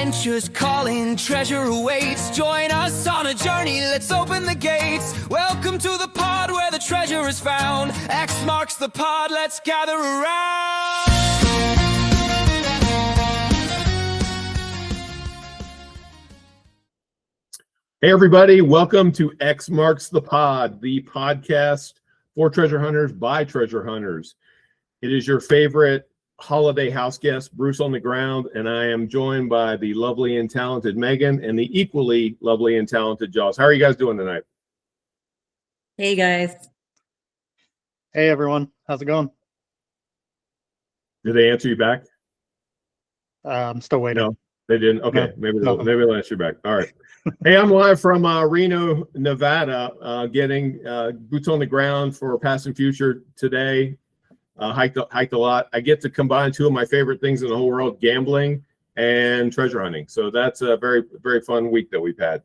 Adventures calling, treasure awaits. Join us on a journey, let's open the gates. Welcome to the pod where the treasure is found. X marks the pod, let's gather around. Hey everybody, welcome to X Marks the Pod, the podcast for treasure hunters by treasure hunters. It is your favorite holiday house guest, Bruce on the ground, and I am joined by the lovely and talented Megan and the equally lovely and talented Jaws. How are you guys doing tonight? Hey guys. Hey everyone, how's it going? Did they answer you back? I'm still waiting. No, they didn't. Okay, No. maybe they'll answer you back. All right. Hey, I'm live from Reno, Nevada, getting boots on the ground for Past and Future today. Hiked a lot. I get to combine two of my favorite things in the whole world, gambling and treasure hunting. So that's a very, very fun week that we've had.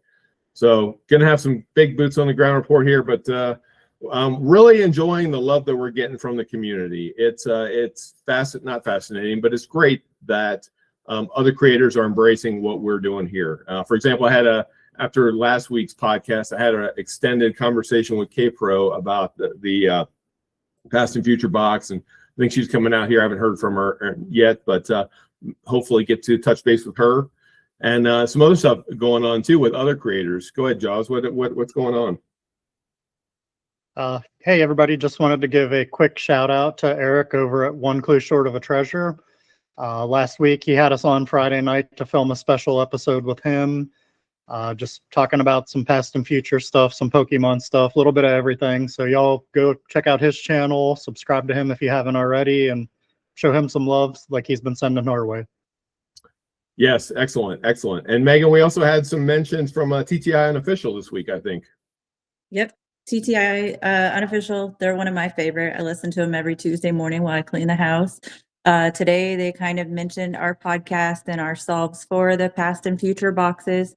So gonna have some big boots on the ground report here, but I'm really enjoying the love that we're getting from the community. It's not fascinating, but it's great that other creators are embracing what we're doing here. For example, after last week's podcast, I had an extended conversation with K-Pro about the Past and Future box, and I think she's coming out here. I haven't heard from her yet, but hopefully get to touch base with her and some other stuff going on too with other creators. Go ahead, Jaws. What's going on? Hey everybody, just wanted to give a quick shout out to Eric over at One Clue Short of a Treasure. Last week he had us on Friday night to film a special episode with him. Just talking about some past and future stuff, some Pokemon stuff, a little bit of everything. So y'all go check out his channel, subscribe to him if you haven't already, and show him some love like he's been sending our way. Yes, excellent. And Megan, we also had some mentions from TTI Unofficial this week, I think. Yep. TTI Unofficial. They're one of my favorite. I listen to them every Tuesday morning while I clean the house. Today, they kind of mentioned our podcast and our solves for the past and future boxes.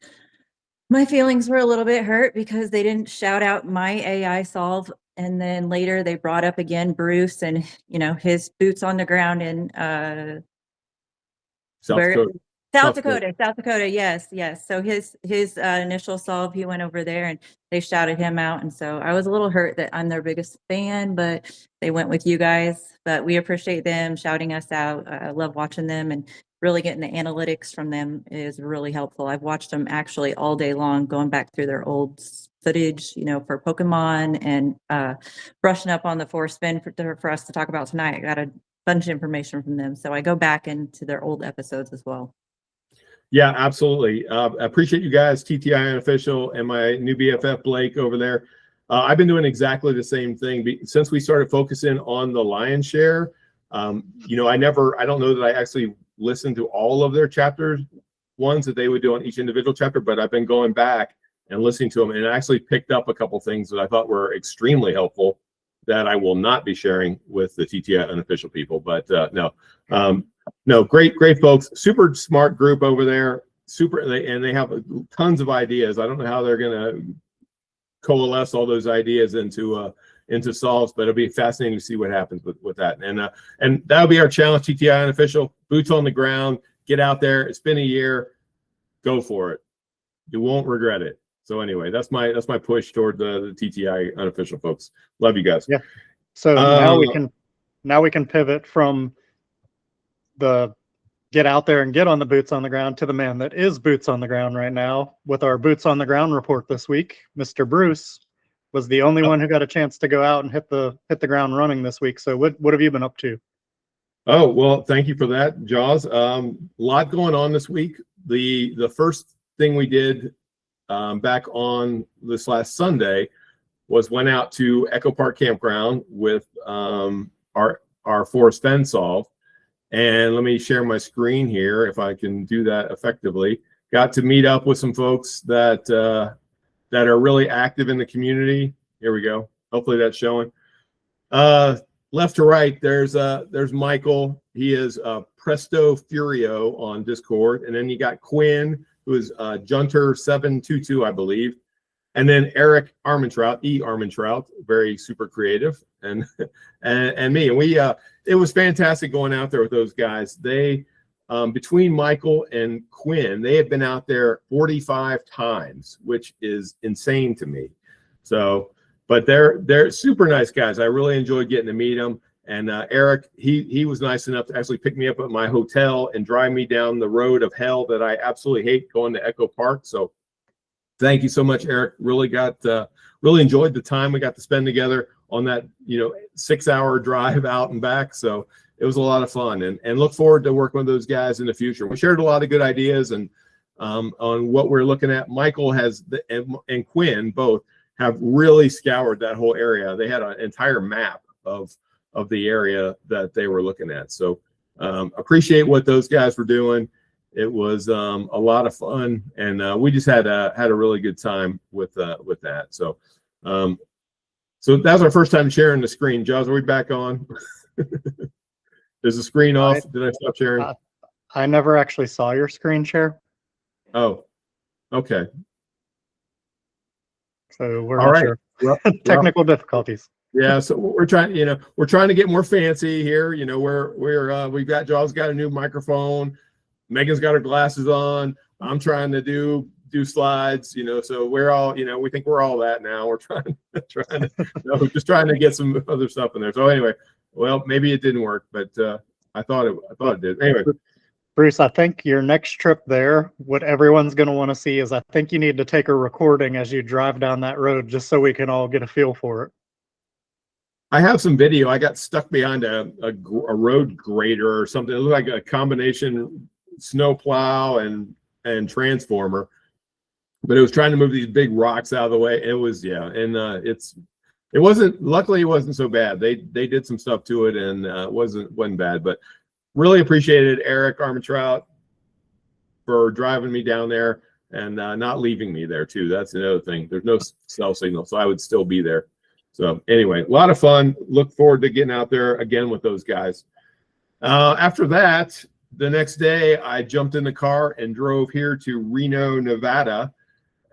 My feelings were a little bit hurt because they didn't shout out my AI solve. And then later they brought up again Bruce and, his boots on the ground in South Dakota. Yes. So his initial solve, he went over there and they shouted him out. And so I was a little hurt that I'm their biggest fan, but they went with you guys. But we appreciate them shouting us out. I love watching them, and really getting the analytics from them is really helpful. I've watched them actually all day long, going back through their old footage, for Pokemon, and brushing up on the Forrest Fenn for us to talk about tonight. I got a bunch of information from them. So I go back into their old episodes as well. Yeah, absolutely. I appreciate you guys, TTI Unofficial, and my new BFF Blake over there. I've been doing exactly the same thing since we started focusing on the lion's share. I don't know that I actually listened to all of their chapters, ones that they would do on each individual chapter, but I've been going back and listening to them, and I actually picked up a couple things that I thought were extremely helpful that I will not be sharing with the TTI Unofficial people. But no, great folks, super smart group over there, and they have tons of ideas. I don't know how they're gonna coalesce all those ideas into solves, but it'll be fascinating to see what happens with that. And that'll be our challenge, TTI Unofficial, boots on the ground, get out there. It's been a year, go for it. You won't regret it. So anyway, that's my push toward the TTI Unofficial folks. Love you guys. Yeah. So now we can pivot from the get out there and get on the boots on the ground to the man that is boots on the ground right now with our boots on the ground report this week. Mr. Bruce was the only one who got a chance to go out and hit the ground running this week. So what have you been up to? Oh, well, thank you for that, Jaws. A lot going on this week. The first thing we did back on this last Sunday was went out to Echo Park Campground with our Forrest Fenn solve. And let me share my screen here if I can do that effectively. Got to meet up with some folks that are really active in the community. Here we go. Hopefully that's showing. Left to right, there's Michael. He is Presto Furio on Discord. And then you got Quinn, who is Junter722, I believe. And then Eric Armentrout, very super creative, and me. And we it was fantastic going out there with those guys. They between Michael and Quinn, they had been out there 45 times, which is insane to me. So, but they're super nice guys. I really enjoyed getting to meet them. And Eric, he was nice enough to actually pick me up at my hotel and drive me down the road of hell that I absolutely hate, going to Echo Park. So thank you so much, Eric. Really enjoyed the time we got to spend together on that, 6-hour drive out and back. So it was a lot of fun, and look forward to working with those guys in the future. We shared a lot of good ideas and on what we're looking at. Michael and Quinn both have really scoured that whole area. They had an entire map of the area that they were looking at. So appreciate what those guys were doing. It was a lot of fun, and we just had a really good time with that. So so that was our first time sharing the screen. Jaws, are we back on? Is the screen off? Did I stop sharing? I never actually saw your screen share. Oh, okay. So we're All not right. sure. Well, Technical difficulties. yeah, so we're trying to get more fancy here. We've got Jaws got a new microphone. Megan's got her glasses on. I'm trying to do slides, so we're all, we think we're all that now. We're trying to just trying to get some other stuff in there. So anyway, well, maybe it didn't work, but I thought it did. Anyway, Bruce, I think your next trip there, what everyone's going to want to see is I think you need to take a recording as you drive down that road, just so we can all get a feel for it. I have some video. I got stuck behind a road grader or something. It looked like a combination snow plow and transformer, but it was trying to move these big rocks out of the way. It was, and luckily it wasn't so bad. They did some stuff to it, and it wasn't bad, but really appreciated Eric Armentrout for driving me down there and not leaving me there too. That's another thing. There's no cell signal, so I would still be there. So anyway, a lot of fun. Look forward to getting out there again with those guys. After that, the next day, I jumped in the car and drove here to Reno, Nevada,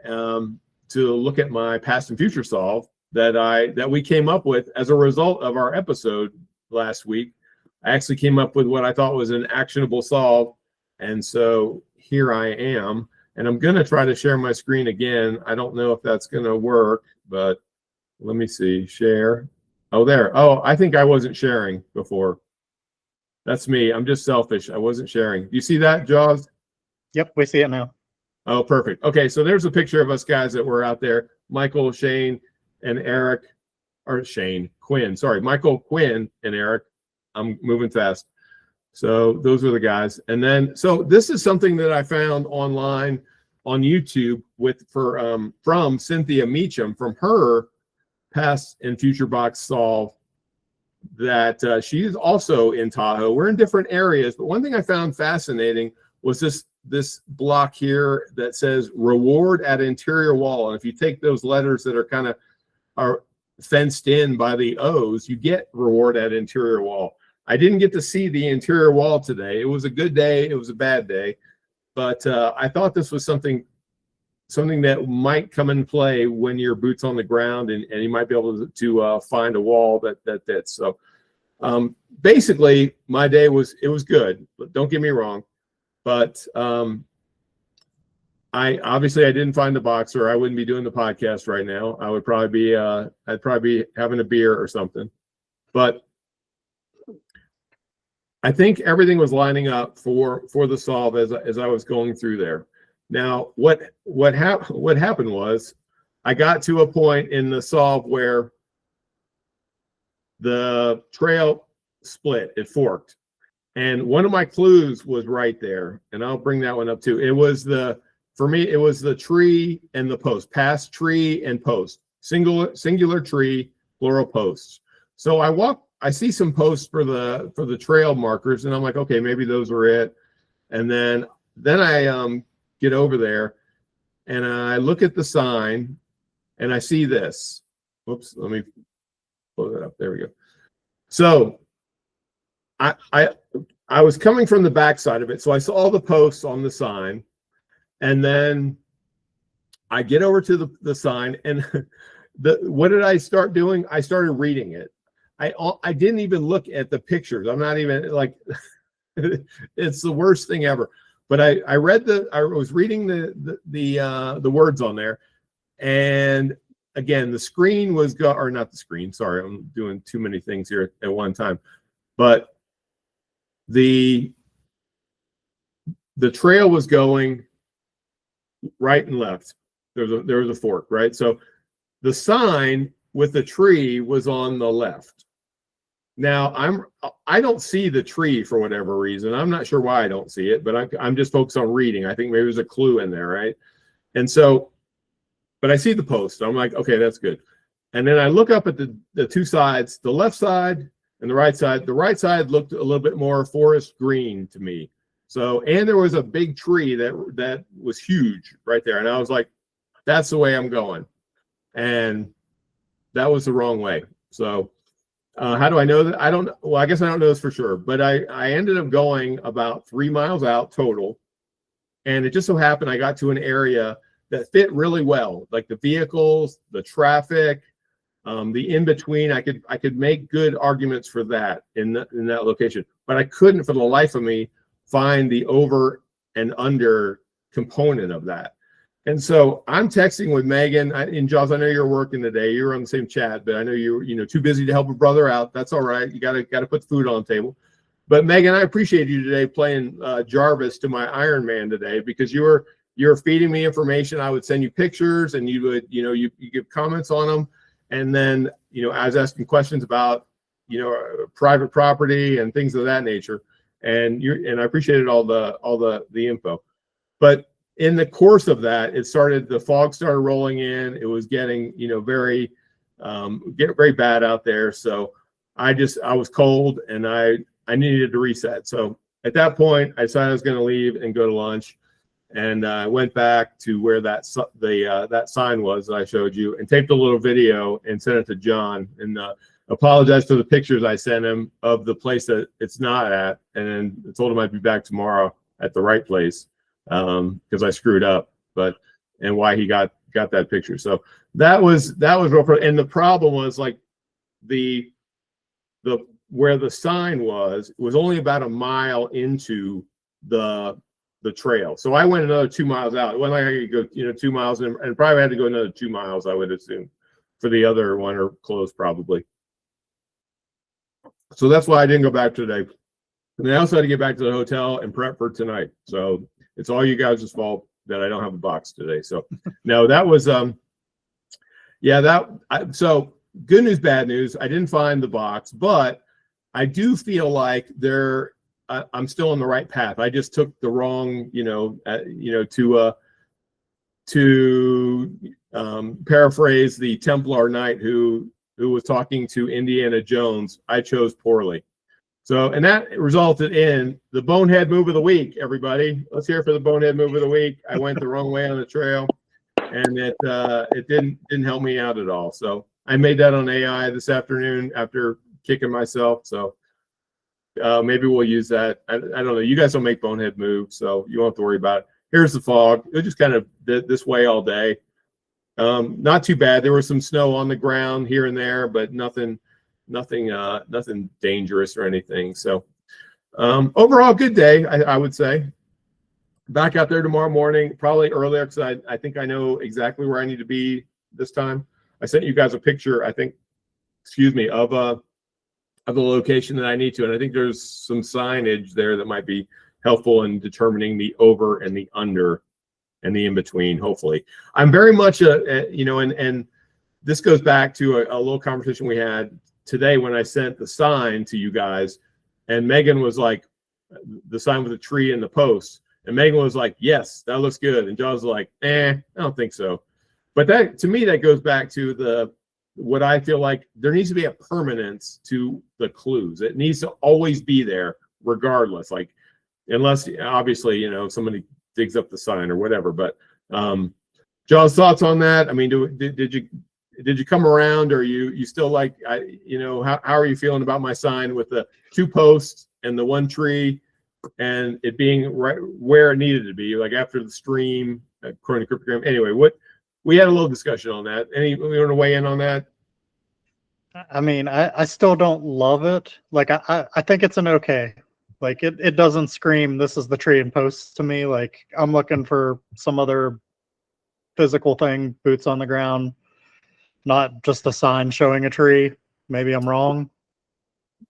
to look at my past and future solve that we came up with as a result of our episode last week. I actually came up with what I thought was an actionable solve, and so here I am. And I'm going to try to share my screen again. I don't know if that's going to work, but let me see. Share. Oh, there. Oh, I think I wasn't sharing before. That's me. I'm just selfish. I wasn't sharing. You see that, Jaws? Yep, we see it now. Oh, perfect. Okay, so there's a picture of us guys that were out there. Michael, Shane, and Eric, or Quinn. Sorry, Michael, Quinn, and Eric. I'm moving fast. So those are the guys. And then, so this is something that I found online on YouTube from Cynthia Meacham, from her past and future box solve, that she's also in Tahoe. We're in different areas, but one thing I found fascinating was this block here that says reward at interior wall. And if you take those letters that are fenced in by the O's, you get reward at interior wall. I didn't get to see the interior wall today. It was a good day. It was a bad day, but I thought this was something that might come in play when your boots on the ground, and you might be able to find a wall that fits. So basically, my day was good. But don't get me wrong, but I didn't find the box, or I wouldn't be doing the podcast right now. I would probably be I'd probably be having a beer or something. But I think everything was lining up for the solve as I was going through there. Now, what happened was I got to a point in the solve where the trail split, it forked, and one of my clues was right there, and I'll bring that one up too. For me, it was the tree and the post, past tree and post, singular tree, plural posts. So I see some posts for the trail markers, and I'm like, okay, maybe those were it. And then I get over there and I look at the sign and I see this. Whoops, let me pull that up. There we go. So I was coming from the back side of it, so I saw all the posts on the sign, and then I get over to the sign, and what did I start doing? I started reading it. I didn't even look at the pictures. I'm not even like, It's the worst thing ever. But I was reading the words on there, and again, the screen was or not the screen. Sorry, I'm doing too many things here at one time. But the trail was going right and left. There was a fork, right? So the sign with the tree was on the left. Now I don't see the tree for whatever reason. I'm not sure why I don't see it, but I'm just focused on reading. I think maybe there's a clue in there, right? And so, but I see the post. I'm like, okay, that's good. And then I look up at the two sides, the left side and the right side. The right side looked a little bit more forest green to me. So, and there was a big tree that was huge right there. And I was like, that's the way I'm going. And that was the wrong way. So how do I know that? I don't, well, I guess I don't know this for sure, but I ended up going about 3 miles out total. And it just so happened I got to an area that fit really well, like the vehicles, the traffic, the in-between. I could make good arguments for that in that location, but I couldn't for the life of me find the over and under component of that. And so I'm texting with Megan. And Jaws, I know you're working today. You're on the same chat, but I know you're too busy to help a brother out. That's all right. You gotta put the food on the table. But Megan, I appreciate you today playing Jarvis to my Iron Man today, because you're feeding me information. I would send you pictures, and you would you give comments on them, and then I was asking questions about private property and things of that nature. And I appreciated all the info. But in the course of that, the fog started rolling in. It was getting very bad out there. So I was cold, and I needed to reset. So at that point, I decided I was going to leave and go to lunch. And I went back to where that sign was that I showed you, and taped a little video and sent it to John, and apologized for the pictures I sent him of the place that it's not at, and then told him I'd be back tomorrow at the right place because I screwed up, and why he got that picture. So that was real. And the problem was, like, the where the sign was only about a mile into the trail. So I went another 2 miles out. It wasn't like I could go 2 miles, and probably had to go another 2 miles, I would assume, for the other one, or close probably. So that's why I didn't go back today. And I also had to get back to the hotel and prep for tonight. So it's all you guys' fault that I don't have a box today. So no, that was so good news, bad news. I didn't find the box, but I do feel like I'm still on the right path. I just took the wrong, to paraphrase the Templar Knight who was talking to Indiana Jones, I chose poorly. So, and that resulted in the bonehead move of the week, everybody. Let's hear it for the bonehead move of the week. I went the wrong way on the trail, and it didn't help me out at all. So I made that on AI this afternoon after kicking myself. So maybe we'll use that. I don't know. You guys don't make bonehead moves, so you won't have to worry about it. Here's the fog. It just kind of did this way all day. Not too bad. There was some snow on the ground here and there, but nothing dangerous or anything. So overall, good day, I would say. Back out there tomorrow morning, probably earlier, because I think I know exactly where I need to be this time. I sent you guys a picture, I think, of the location that I need to, and I think there's some signage there that might be helpful in determining the over and the under and the in between. Hopefully, I'm very much and this goes back to a little conversation we had today when I sent the sign to you guys, and Megan was like, the sign with the tree and the post, and Megan was like, yes, that looks good, and John was like, I don't think so. But that, to me, that goes back to what I feel like there needs to be a permanence to the clues. It needs to always be there, regardless. Like, unless obviously somebody digs up the sign or whatever. But John's thoughts on that? I mean, did you come around, or you still like how are you feeling about my sign with the 2 posts and the 1 tree, and it being right where it needed to be, like after the stream, according to cryptogram? Anyway, we had a little discussion on that. You want to weigh in on that? I mean, I still don't love it. Like, I think it's an okay Like it doesn't scream, this is the tree and posts to me. Like I'm looking for some other physical thing, boots on the ground, not just a sign showing a tree. Maybe I'm wrong.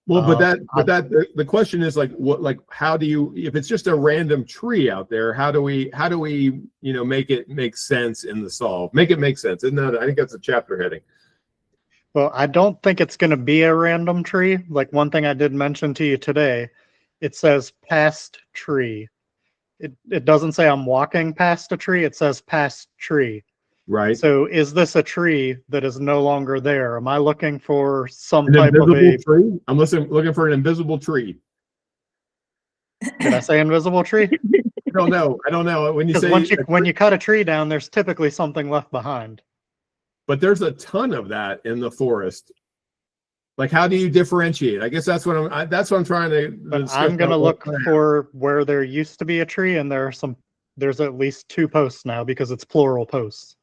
Well, the question is like, what, like, how do you, if it's just a random tree out there, how do we, make it make sense in the solve? Make it make sense. Isn't that, I think that's a chapter heading. Well, I don't think it's going to be a random tree. Like one thing I did mention to you today, it says past tree. It doesn't say I'm walking past a tree. It says past tree. Right. So is this a tree that is no longer there? Am I looking for some An type of invisible tree? I'm looking for an invisible tree. Did I say invisible tree? I don't know. When you say when you cut a tree down, there's typically something left behind. But there's a ton of that in the forest. Like, how do you differentiate? I guess that's what I'm trying to. I'm going to look for where there used to be a tree, and there's at least 2 posts now because it's plural posts.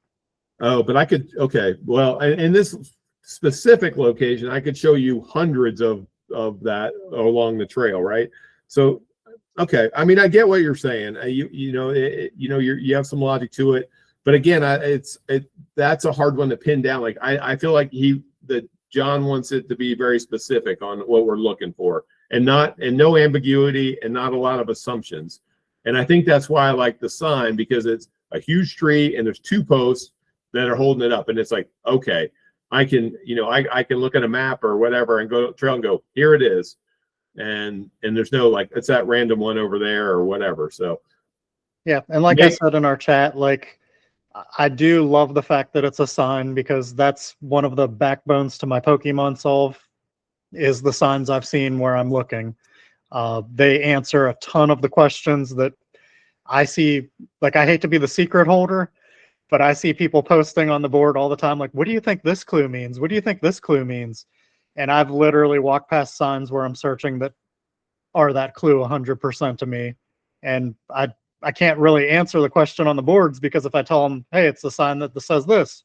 Oh, but I could, okay. Well, in this specific location, I could show you hundreds of that along the trail, right? So, okay. I mean, I get what you're saying. You have some logic to it, but again, that's a hard one to pin down. Like, I feel like John wants it to be very specific on what we're looking for, and no ambiguity and not a lot of assumptions. And I think that's why I like the sign, because it's a huge tree and there's 2 posts that are holding it up, and it's like, okay, I can look at a map or whatever and go trail and go, here it is, and there's no like, it's that random one over there or whatever. So yeah, and like I said in our chat, like I do love the fact that it's a sign, because that's one of the backbones to my Pokemon solve, is the signs I've seen where I'm looking. They answer a ton of the questions that I see. Like, I hate to be the secret holder, but I see people posting on the board all the time, like, what do you think this clue means? What do you think this clue means? And I've literally walked past signs where I'm searching that are that clue 100% to me. And I can't really answer the question on the boards, because if I tell them, hey, it's a sign that says this,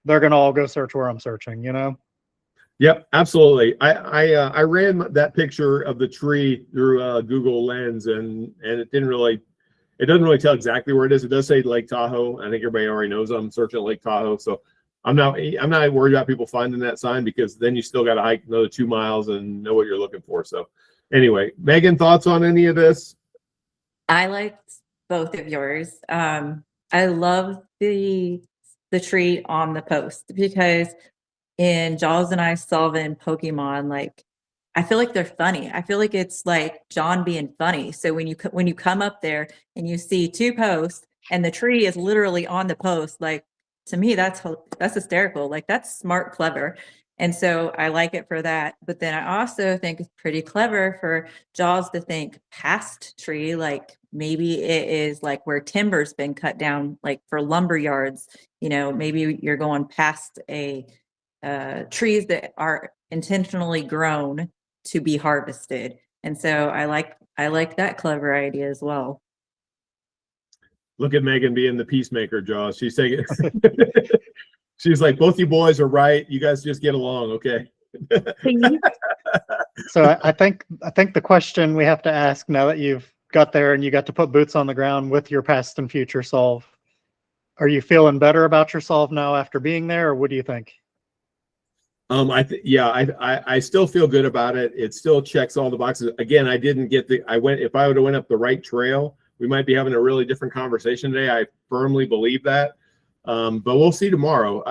they're going to all go search where I'm searching, Yep, absolutely. I ran that picture of the tree through Google Lens, and it doesn't really tell exactly where it is. It does say Lake Tahoe. I think everybody already knows I'm searching Lake Tahoe, so I'm not worried about people finding that sign, because then you still got to hike another 2 miles and know what you're looking for. So anyway, Megan, thoughts on any of this? I liked both of yours. I love the tree on the post, because in Jaws and I solving Pokemon, like, I feel like they're funny. I feel like it's like John being funny. So when you come up there and you see 2 posts and the tree is literally on the post, like, to me, that's hysterical. Like, that's smart, clever. And so I like it for that. But then I also think it's pretty clever for Jaws to think past tree, like maybe it is like where timber's been cut down, like for lumber yards. Maybe you're going past trees that are intentionally grown to be harvested. And so I like that clever idea as well. Look at Megan being the peacemaker, Jaws. She's saying, she's like, both you boys are right. You guys just get along, okay? So I think the question we have to ask, now that you've got there and you got to put boots on the ground with your past and future solve, are you feeling better about your solve now after being there, or what do you think? I still feel good about it. It still checks all the boxes. Again, if I would have went up the right trail, we might be having a really different conversation today. I firmly believe that. But we'll see tomorrow.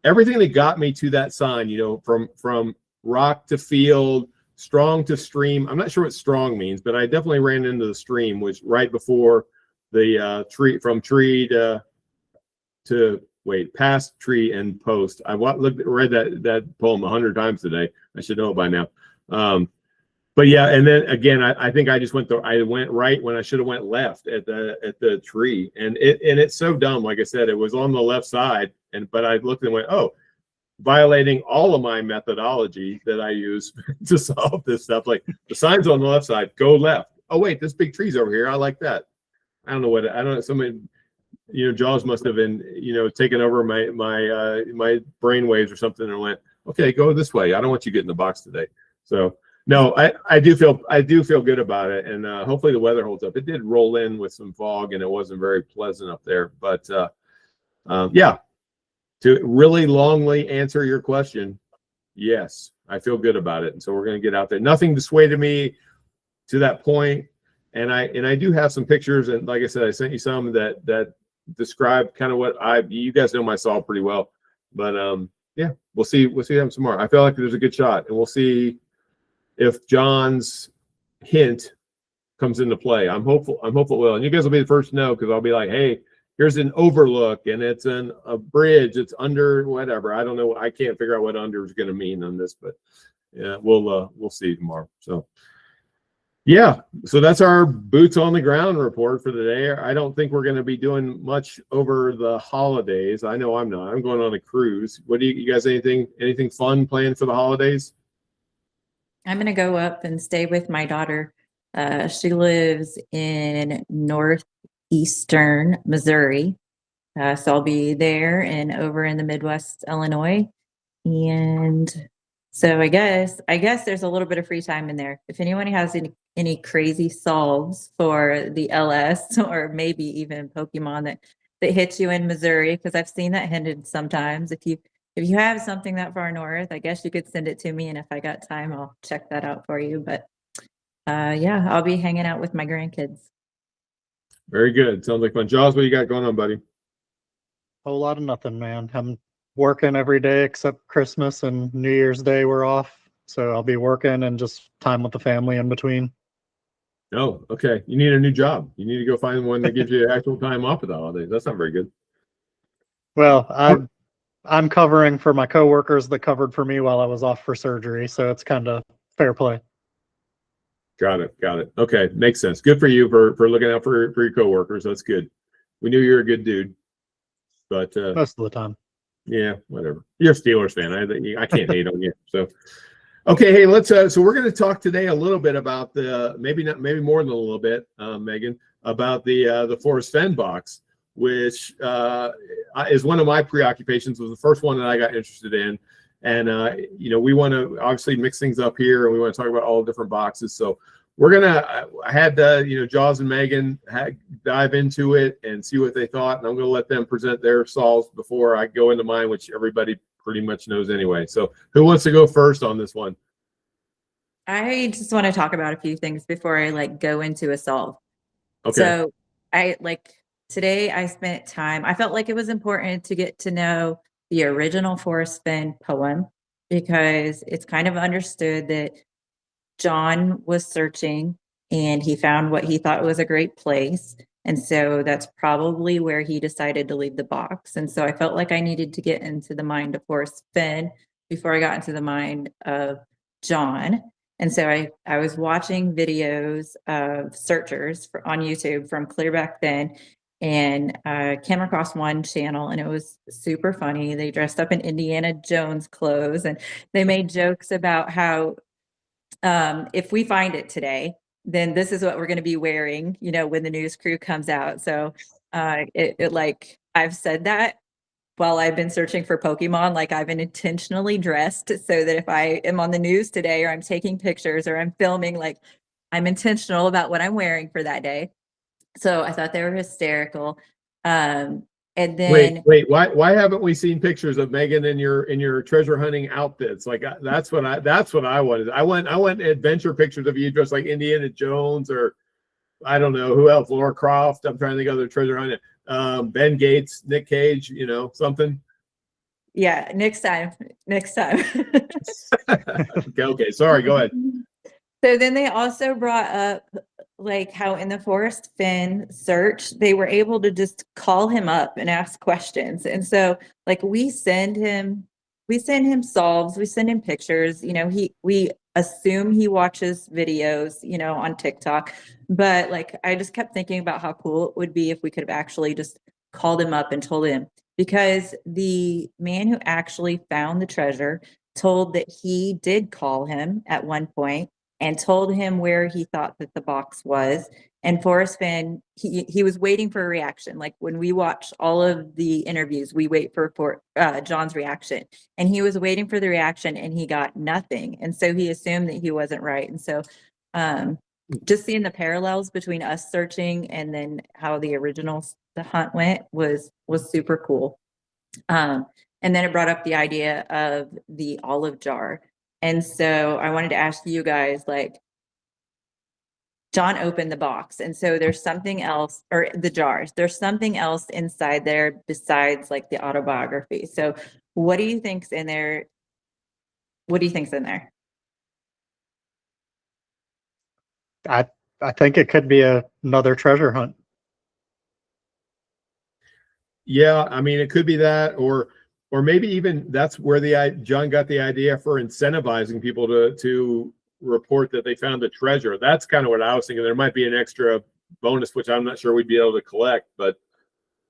Everything that got me to that sign, from rock to field, strong to stream. I'm not sure what strong means, but I definitely ran into the stream, which right before the tree, from tree to past tree and post. I read that poem 100 times today. I should know it by now. But yeah, and then again, I think I just went right when I should have went left at the tree, and it's so dumb. Like I said, it was on the left side, but I looked and went, oh, violating all of my methodology that I use to solve this stuff. Like, the sign's on the left side, go left. Oh wait, this big tree's over here. I like that. I don't know. Somebody, Jaws must have been, taking over my brain waves or something, and went, okay, go this way. I don't want you getting the box today. So No, I do feel good about it, and hopefully the weather holds up. It did roll in with some fog, and it wasn't very pleasant up there. But yeah, to really longly answer your question, yes, I feel good about it, and so we're going to get out there. Nothing dissuaded me to that point, and I do have some pictures, and like I said, I sent you some that describe kind of what you guys know my saw pretty well, but yeah, we'll see them some more. I feel like there's a good shot, and we'll see if John's hint comes into play. I'm hopeful it will. And you guys will be the first to know, because I'll be like, hey, here's an overlook, and it's a bridge. It's under whatever. I don't know. I can't figure out what under is going to mean on this, but yeah, we'll see tomorrow. So yeah, so that's our boots on the ground report for the day. I don't think we're going to be doing much over the holidays. I know I'm not. I'm going on a cruise. What do you guys, anything fun planned for the holidays? I'm going to go up and stay with my daughter. She lives in northeastern Missouri. So I'll be there and over in the Midwest, Illinois. And so I guess there's a little bit of free time in there. If anyone has any crazy solves for the LS, or maybe even Pokemon that hits you in Missouri, because I've seen that hinted sometimes. If you have something that far north, I guess you could send it to me, and if I got time, I'll check that out for you. But yeah, I'll be hanging out with my grandkids. Very good. Sounds like fun. Jaws, what you got going on, buddy? Whole lot of nothing, man. I'm working every day except Christmas and New Year's Day we're off. So I'll be working and just time with the family in between. Oh, okay. You need a new job. You need to go find one that gives you actual time off of the holidays. That's not very good. Well, I'm covering for my coworkers that covered for me while I was off for surgery. So it's kind of fair play. Got it. Okay. Makes sense. Good for you for looking out for your coworkers. That's good. We knew you're a good dude, but Most of the time. Yeah, whatever. You're a Steelers fan. I can't hate on you. So, okay. Hey, let's, so we're going to talk today a little bit about maybe more than a little bit, Megan, about the Forrest Fenn Box, which is one of my preoccupations. Was the first one that I got interested in. And, we want to obviously mix things up here, and we want to talk about all the different boxes. So we're going to, I had, Jaws and Megan dive into it and see what they thought. And I'm going to let them present their solves before I go into mine, which everybody pretty much knows anyway. So who wants to go first on this one? I just want to talk about a few things before I go into a solve. Okay. So today I spent time, I felt like it was important to get to know the original Forrest Fenn poem, because it's kind of understood that John was searching and he found what he thought was a great place. And so that's probably where he decided to leave the box. And so I felt like I needed to get into the mind of Forrest Fenn before I got into the mind of John. And so I was watching videos of searchers on YouTube from clear back then, and came across one channel, and it was super funny. They dressed up in Indiana Jones clothes, and they made jokes about how if we find it today, then this is what we're going to be wearing, when the news crew comes out. So I've said that while I've been searching for Pokemon, I've been intentionally dressed so that if I am on the news today, or I'm taking pictures, or I'm filming, I'm intentional about what I'm wearing for that day. So I thought they were hysterical. And then wait, why haven't we seen pictures of Megan in your treasure hunting outfits? That's what I wanted. I want adventure pictures of you dressed like Indiana Jones, or I don't know who else, Laura Croft. I'm trying to think of other treasure hunting. Ben Gates, Nick Cage, something. Yeah, next time. Okay, sorry, go ahead. So then they also brought up how in the Forrest Fenn search, they were able to just call him up and ask questions. And so we send him solves, we send him pictures, we assume he watches videos, on TikTok. But I just kept thinking about how cool it would be if we could have actually just called him up and told him, because the man who actually found the treasure told that he did call him at one point and told him where he thought that the box was. And Forrest Fenn, he was waiting for a reaction. Like when we watch all of the interviews, we wait for John's reaction. And he was waiting for the reaction and he got nothing. And so he assumed that he wasn't right. And so just seeing the parallels between us searching and then how the hunt went was super cool. And then it brought up the idea of the olive jar. And so I wanted to ask you guys, like, John opened the box, and so there's something else, or the jars, there's something else inside there besides like the autobiography. So what do you think's in there? What do you think's in there? I think it could be another treasure hunt. Yeah, I mean, it could be that, or maybe even that's where John got the idea for incentivizing people to report that they found the treasure. That's kind of what I was thinking. There might be an extra bonus, which I'm not sure we'd be able to collect, but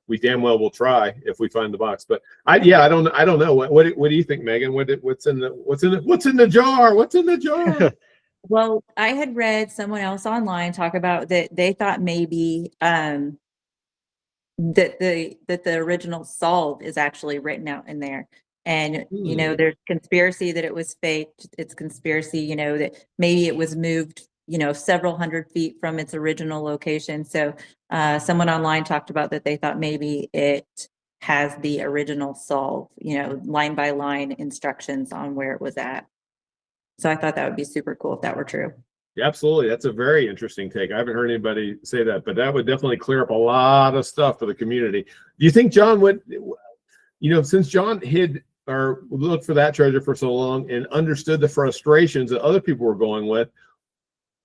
we damn well will try if we find the box. But I don't know. What do you think, Megan? What's in the jar? What's in the jar? Well, I had read someone else online talk about that they thought maybe that the original solve is actually written out in there. And, you know, there's conspiracy that it was faked. It's conspiracy, you know, that maybe it was moved, you know, several hundred feet from its original location. So someone online talked about that they thought maybe it has the original solve, you know, line by line instructions on where it was at. So I thought that would be super cool if that were true. Yeah, absolutely. That's a very interesting take. I haven't heard anybody say that, but that would definitely clear up a lot of stuff for the community. Do you think John would, you know, since John hid or looked for that treasure for so long and understood the frustrations that other people were going with,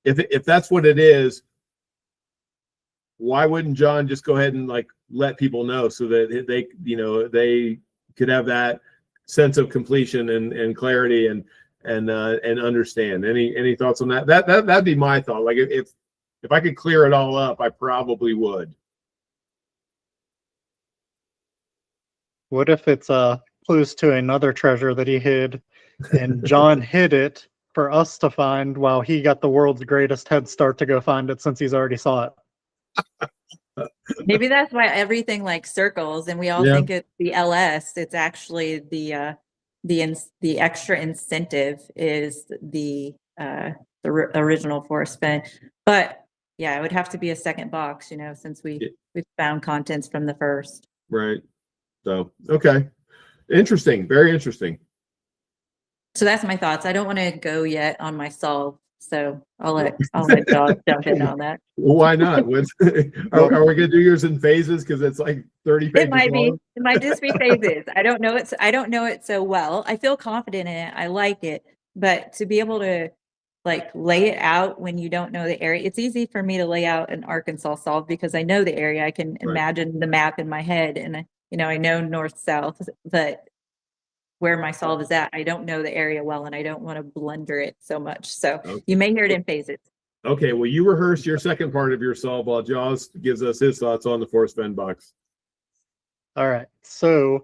if that's what it is, why wouldn't John just go ahead and like let people know so that they, you know, they could have that sense of completion and clarity and understand? Any thoughts on that? That'd be my thought. Like if I could clear it all up, I probably would. What if it's clues to another treasure that he hid, and John hid it for us to find while he got the world's greatest head start to go find it since he's already saw it? Maybe that's why everything like circles and we all think it's the LS. It's actually the extra incentive is the original Forrest Fenn. But yeah, it would have to be a second box, you know, since we found contents from the first. Right. So okay. Interesting. Very interesting. So that's my thoughts. I don't want to go yet on my solve. So I'll let John jump in on that. Well, why not? Are we gonna do yours in phases? Because it's like 30 pages. It might be. long? It might just be phases. I don't know it so well. I feel confident in it. I like it, but to be able to like lay it out when you don't know the area, it's easy for me to lay out an Arkansas solve because I know the area. I can imagine the map in my head, and you know I know north south, but where my solve is at, I don't know the area well, and I don't want to blunder it so much. So you may hear it in phases. Okay, well, you rehearse your second part of your solve while Jaws gives us his thoughts on the Forrest Fenn box. All right, so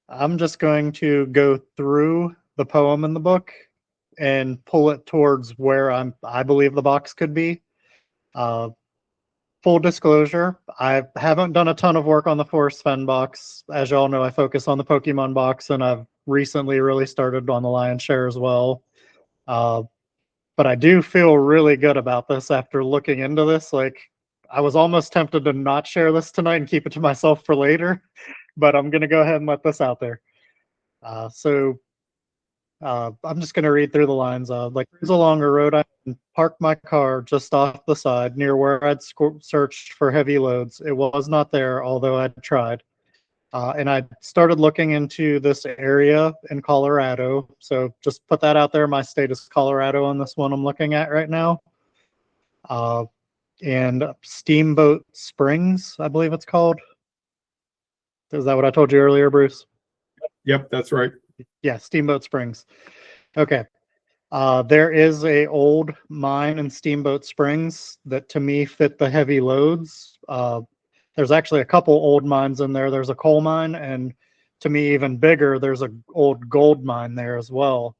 I'm just going to go through the poem in the book and pull it towards where I believe the box could be. Full disclosure, I haven't done a ton of work on the Forrest Fenn box. As y'all know, I focus on the Pokemon box, and I've recently really started on the lion's share as well. But I do feel really good about this after looking into this. Like, I was almost tempted to not share this tonight and keep it to myself for later, but I'm going to go ahead and let this out there. I'm just going to read through the lines. Like, along a road, I parked my car just off the side near where I'd searched for heavy loads. It was not there, although I'd tried. And I started looking into this area in Colorado. So just put that out there. My state is Colorado on this one I'm looking at right now. And Steamboat Springs, I believe it's called. Is that what I told you earlier, Bruce? Yep, that's right. Yeah, Steamboat Springs. Okay. There is a old mine in Steamboat Springs that to me fit the heavy loads. There's actually a couple old mines in there. There's a coal mine, and to me even bigger, there's an old gold mine there as well.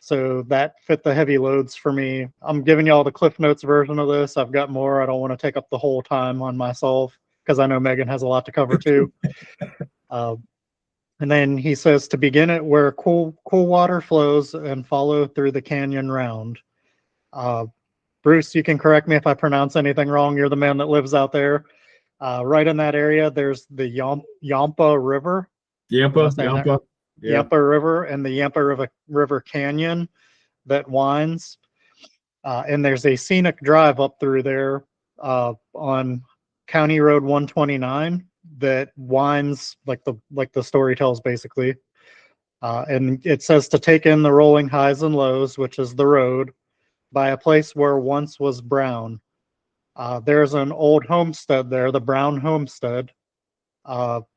So that fit the heavy loads for me. I'm giving you all the Cliff Notes version of this. I've got more. I don't want to take up the whole time on my solve because I know Megan has a lot to cover too. And then he says to begin it where cool water flows and follow through the canyon round. Bruce, you can correct me if I pronounce anything wrong. You're the man that lives out there. Right in that area, there's the Yampa River. Yampa. Yeah. Yampa River and the Yampa River Canyon that winds. And there's a scenic drive up through there on County Road 129 that winds like the story tells basically. And it says to take in the rolling highs and lows, which is the road, by a place where once was brown. There's an old homestead there, the Brown Homestead.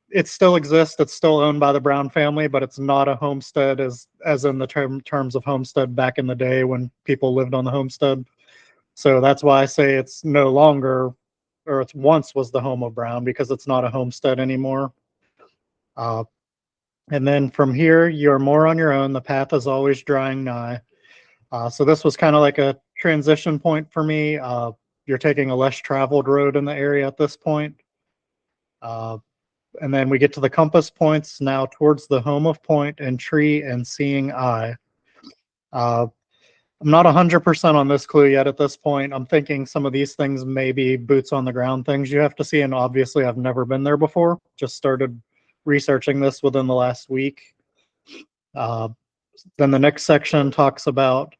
It still exists. It's still owned by the Brown family, but it's not a homestead as in the terms of homestead back in the day when people lived on the homestead. So that's why I say it's no longer, or it once was the home of Brown, because it's not a homestead anymore. And then from here, you're more on your own. The path is always drawing nigh. So this was kind of like a transition point for me. You're taking a less traveled road in the area at this point. And then we get to the compass points now towards the home of point and tree and seeing eye. I'm not 100% on this clue yet at this point. I'm thinking some of these things may be boots on the ground things you have to see. And obviously I've never been there before. Just started researching this within the last week. Then the next section talks about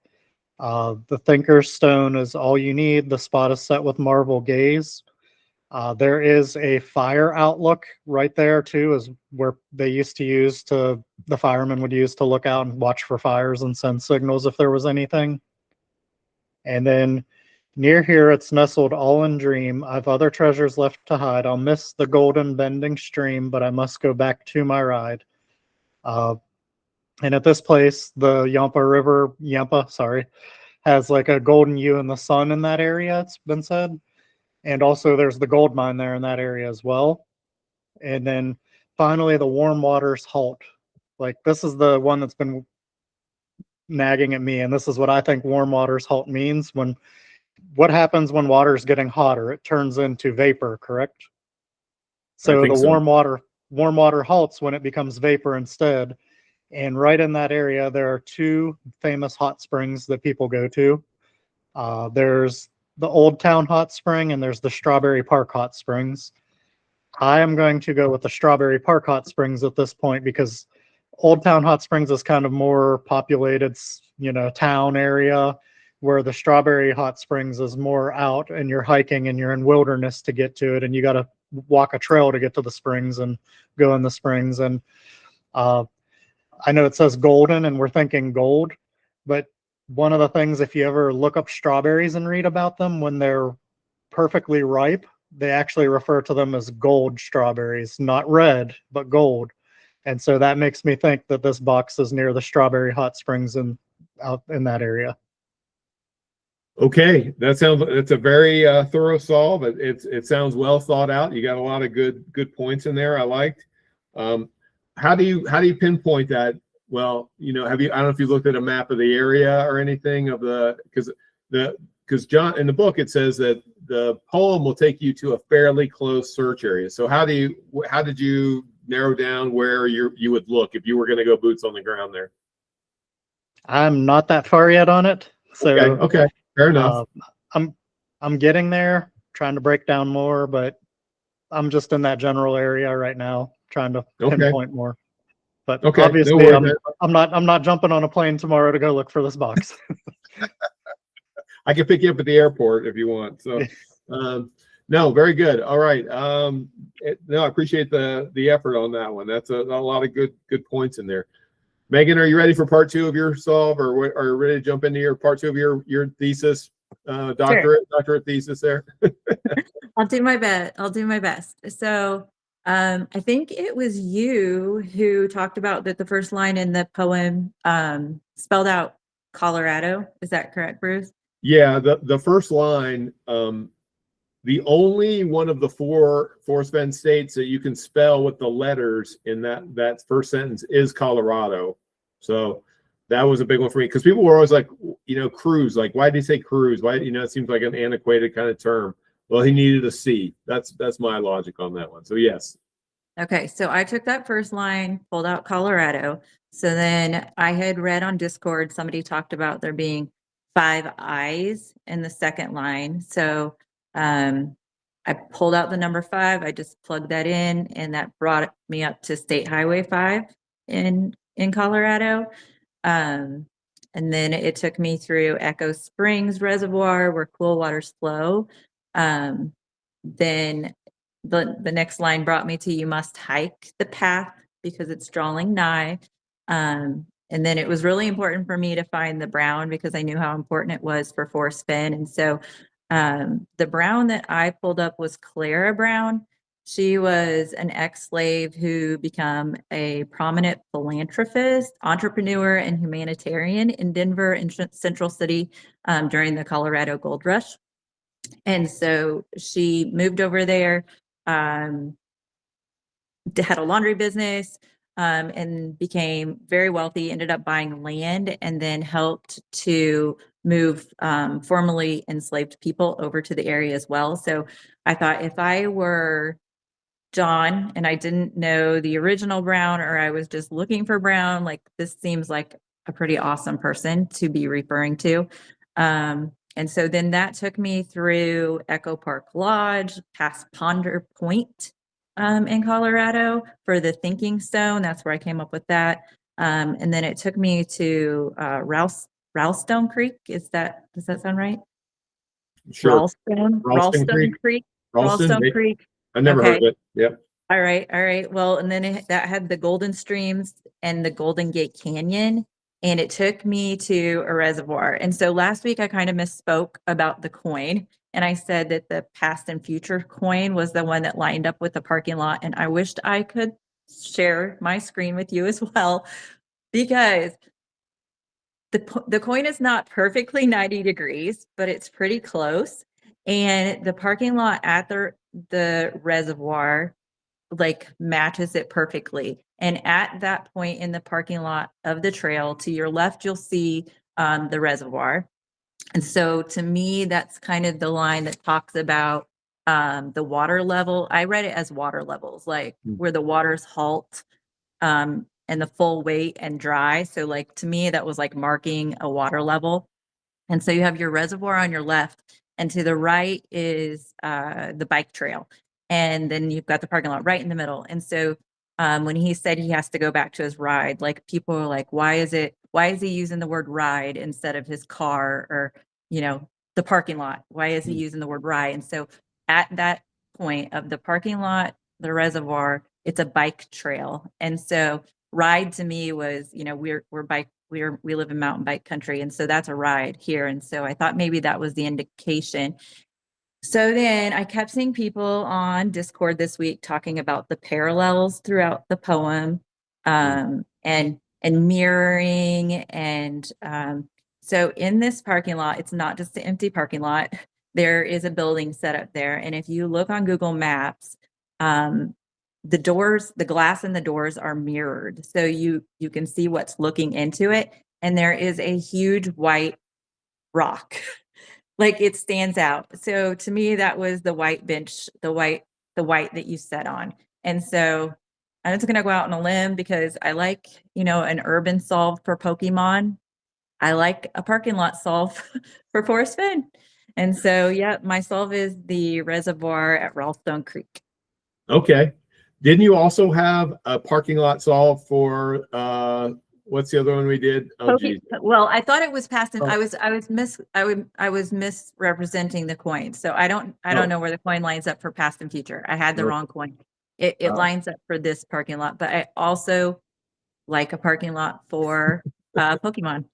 the Thinker's Stone is all you need. The spot is set with marble gaze. There is a fire outlook right there too, is where they used to use the firemen would use to look out and watch for fires and send signals if there was anything. And then near here, it's nestled all in dream. I've other treasures left to hide. I'll miss the golden bending stream, but I must go back to my ride. And at this place, the Yampa, has like a golden hue in the sun in that area, it's been said. And also there's the gold mine there in that area as well. And then finally the warm waters halt. Like this is the one that's been nagging at me. And this is what I think warm waters halt means. What happens when water is getting hotter? It turns into vapor, correct? So the warm water halts when it becomes vapor instead. And right in that area, there are two famous hot springs that people go to. There's the Old Town Hot Spring and there's the Strawberry Park Hot Springs. I am going to go with the Strawberry Park Hot Springs at this point because Old Town Hot Springs is kind of more populated, town area, where the Strawberry Hot Springs is more out and you're hiking and you're in wilderness to get to it. And you got to walk a trail to get to the springs and go in the springs. And I know it says golden and we're thinking gold, but one of the things, if you ever look up strawberries and read about them, when they're perfectly ripe, they actually refer to them as gold strawberries, not red, but gold. And so that makes me think that this box is near the Strawberry Hot Springs out in that area. Okay, it's a very thorough solve. It sounds well thought out. You got a lot of good points in there. I liked. How do you pinpoint that? Well, I don't know if you looked at a map of the area or anything because John in the book it says that the poem will take you to a fairly close search area. So how did you narrow down where you would look if you were going to go boots on the ground there? I'm not that far yet on it. So okay. Fair enough. I'm getting there, trying to break down more, but I'm just in that general area right now, trying to pinpoint more. But obviously, I'm not jumping on a plane tomorrow to go look for this box. I can pick you up at the airport if you want. So, no, very good. All right. I appreciate the effort on that one. That's a lot of good points in there. Megan, are you ready for part 2 of your solve, or are you ready to jump into your part 2 of your thesis, doctorate thesis there? I'll do my best. So I think it was you who talked about that the first line in the poem spelled out Colorado. Is that correct, Bruce? Yeah, the first line, the only one of the 4 Forrest Fenn states that you can spell with the letters in that first sentence is Colorado. So That was a big one for me because people were always like, cruise. Like, why did he say cruise? Why, it seems like an antiquated kind of term. Well, he needed a C. That's my logic on that one. So yes. Okay, so I took that first line, pulled out Colorado. So then I had read on Discord, somebody talked about there being 5 I's in the second line. So I pulled out the number 5. I just plugged that in, and that brought me up to State Highway 5 in Colorado. And then it took me through Echo Springs Reservoir where cool waters flow. Then the next line brought me to you must hike the path because it's drawing nigh. And then it was really important for me to find the brown because I knew how important it was for Forrest Fenn. And so the brown that I pulled up was Clara Brown. She was an ex-slave who became a prominent philanthropist, entrepreneur, and humanitarian in Denver and Central City during the Colorado Gold Rush. And so she moved over there, had a laundry business, and became very wealthy, ended up buying land, and then helped to move formerly enslaved people over to the area as well. So I thought if I were John and I didn't know the original Brown, or I was just looking for Brown, like this seems like a pretty awesome person to be referring to. And so then that took me through Echo Park Lodge, past Ponder Point in Colorado for the Thinking Stone. That's where I came up with that. And then it took me to Ralstone Creek. Does that sound right? Sure. Ralstone Creek. Ralstone Creek. I never heard of it. Yep. All right. Well, and then that had the Golden Streams and the Golden Gate Canyon, and it took me to a reservoir. And so last week I kind of misspoke about the coin, and I said that the past and future coin was the one that lined up with the parking lot. And I wished I could share my screen with you as well, because the coin is not perfectly 90 degrees, but it's pretty close. And the parking lot at the reservoir like matches it perfectly. And at that point in the parking lot of the trail to your left, you'll see the reservoir. And so to me, that's kind of the line that talks about the water level. I read it as water levels, like where the waters halt and the full weight and dry. So like to me, that was like marking a water level. And so you have your reservoir on your left, and to the right is the bike trail. And then you've got the parking lot right in the middle. And so when he said he has to go back to his ride, like people are like, why is he using the word ride instead of his car or, the parking lot? Why is he using the word ride? And so at that point of the parking lot, the reservoir, it's a bike trail. And so ride to me was, we live in mountain bike country. And so that's a ride here. And so I thought maybe that was the indication. So then I kept seeing people on Discord this week talking about the parallels throughout the poem, and mirroring. And so in this parking lot, it's not just an empty parking lot. There is a building set up there. And if you look on Google Maps, the glass in the doors are mirrored. So you can see what's looking into it. And there is a huge white rock. Like it stands out. So to me, that was the white bench, the white that you sat on. And so I'm just going to go out on a limb because I like, an urban solve for Pokemon. I like a parking lot solve for Forrest Fenn. And so, yeah, my solve is the reservoir at Ralstone Creek. Okay. Didn't you also have a parking lot solve for what's the other one we did? Oh, geez. Well, I thought it was past. Oh. I was misrepresenting the coin. So I don't know where the coin lines up for past and future. I had the wrong coin. It lines up for this parking lot, but I also like a parking lot for Pokemon.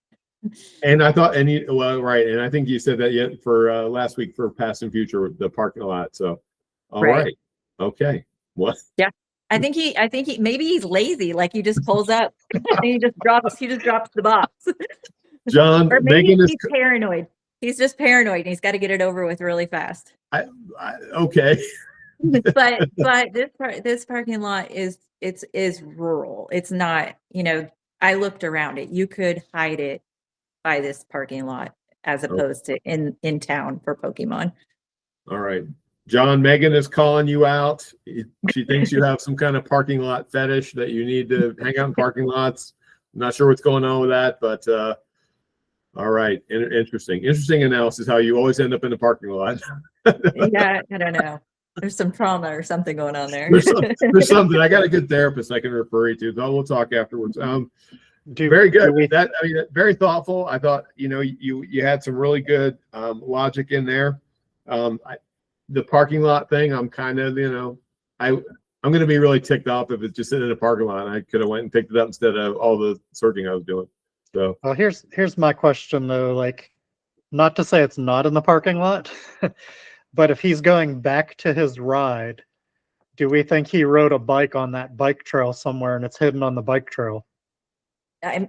And I thought, right, and I think you said that for last week for past and future the parking lot. So, all right. Okay. What? Yeah. I think he maybe he's lazy, like he just pulls up and he just drops the box. John, or maybe he's paranoid. He's just paranoid and he's got to get it over with really fast. Okay. but this parking lot is rural. It's not, I looked around it. You could hide it by this parking lot as opposed to in town for Pokemon. All right. John, Megan is calling you out. She thinks you have some kind of parking lot fetish that you need to hang out in parking lots. I'm not sure what's going on with that, but all right. Interesting. Interesting analysis how you always end up in the parking lot. Yeah, I don't know. There's some trauma or something going on there. There's something. I got a good therapist I can refer you to. So we'll talk afterwards. Very good. Very thoughtful. I thought, you had some really good logic in there. The parking lot thing, I'm kind of, I'm going to be really ticked off if it's just sitting in a parking lot. And I could have went and picked it up instead of all the searching I was doing. So, well, here's my question though. Like, not to say it's not in the parking lot, but if he's going back to his ride, do we think he rode a bike on that bike trail somewhere and it's hidden on the bike trail?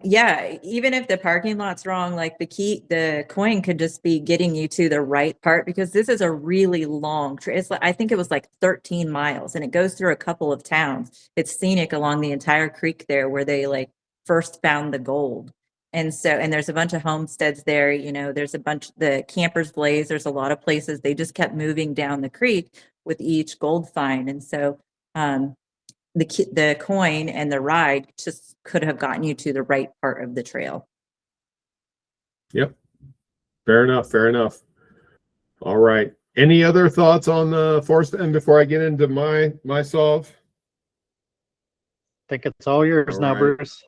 Yeah, even if the parking lot's wrong, like the coin could just be getting you to the right part, because this is a really long trail. It's I think it was like 13 miles, and it goes through a couple of towns. It's scenic along the entire creek there where they like first found the gold. And there's a bunch of homesteads there, there's a bunch, the Campers Blaze, there's a lot of places. They just kept moving down the creek with each gold find. And so, the coin and the ride just could have gotten you to the right part of the trail. Yep. Fair enough. All right. Any other thoughts on the Forrest Fenn before I get into my solve? I think it's all yours now, Bruce.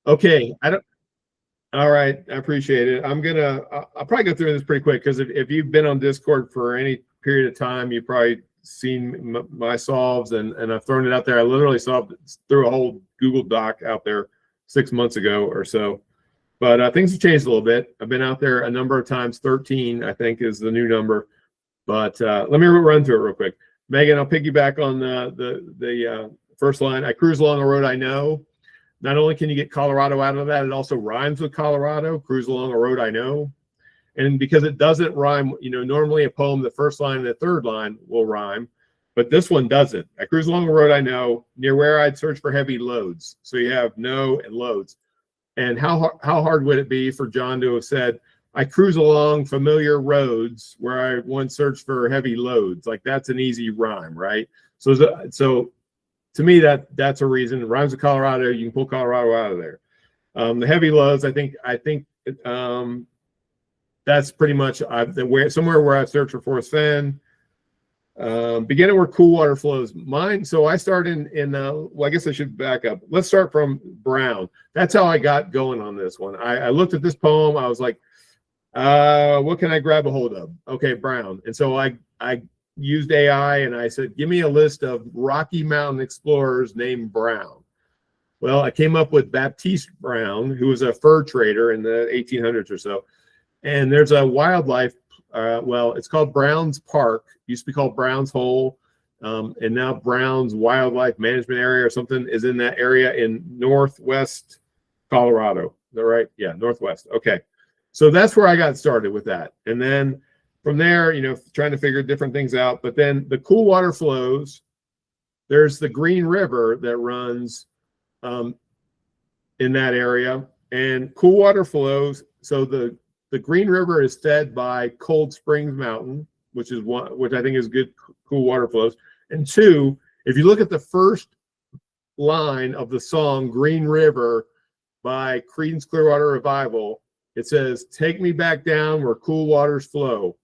Okay. All right. I appreciate it. I'll probably go through this pretty quick, because if you've been on Discord for any period of time, you've probably seen my solves, and I've thrown it out there. I literally threw a whole Google Doc out there 6 months ago or so, but things have changed a little bit. I've been out there a number of times. 13, I think, is the new number. But let me run through it real quick. Megan, I'll piggyback on the first line. I cruise along a road I know. Not only can you get Colorado out of that, it also rhymes with Colorado. Cruise along a road I know. And because it doesn't rhyme, normally a poem, the first line and the third line will rhyme, but this one doesn't. I cruise along the road I know, near where I'd search for heavy loads. So you have know and loads. And how hard would it be for John to have said, I cruise along familiar roads where I once searched for heavy loads? Like, that's an easy rhyme, right? So to me, that's a reason. It rhymes with Colorado. You can pull Colorado out of there. The heavy loads, I think that's pretty much somewhere where I've searched for Forrest Fenn. Beginning where cool water flows. So I start well, I guess I should back up. Let's start from Brown. That's how I got going on this one. I looked at this poem. I was like, what can I grab a hold of? Okay, Brown. And so I used AI, and I said, give me a list of Rocky Mountain explorers named Brown. Well, I came up with Baptiste Brown, who was a fur trader in the 1800s or so. And there's a wildlife, it's called Brown's Park. Used to be called Brown's Hole. And now Brown's Wildlife Management Area or something is in that area in northwest Colorado. Is that right? Yeah, northwest. Okay. So that's where I got started with that. And then from there, trying to figure different things out. But then the cool water flows. There's the Green River that runs in that area. And cool water flows. So the Green River is fed by Cold Springs Mountain, which I think is good cool water flows. And two, if you look at the first line of the song Green River by Creedence Clearwater Revival, it says, take me back down where cool waters flow.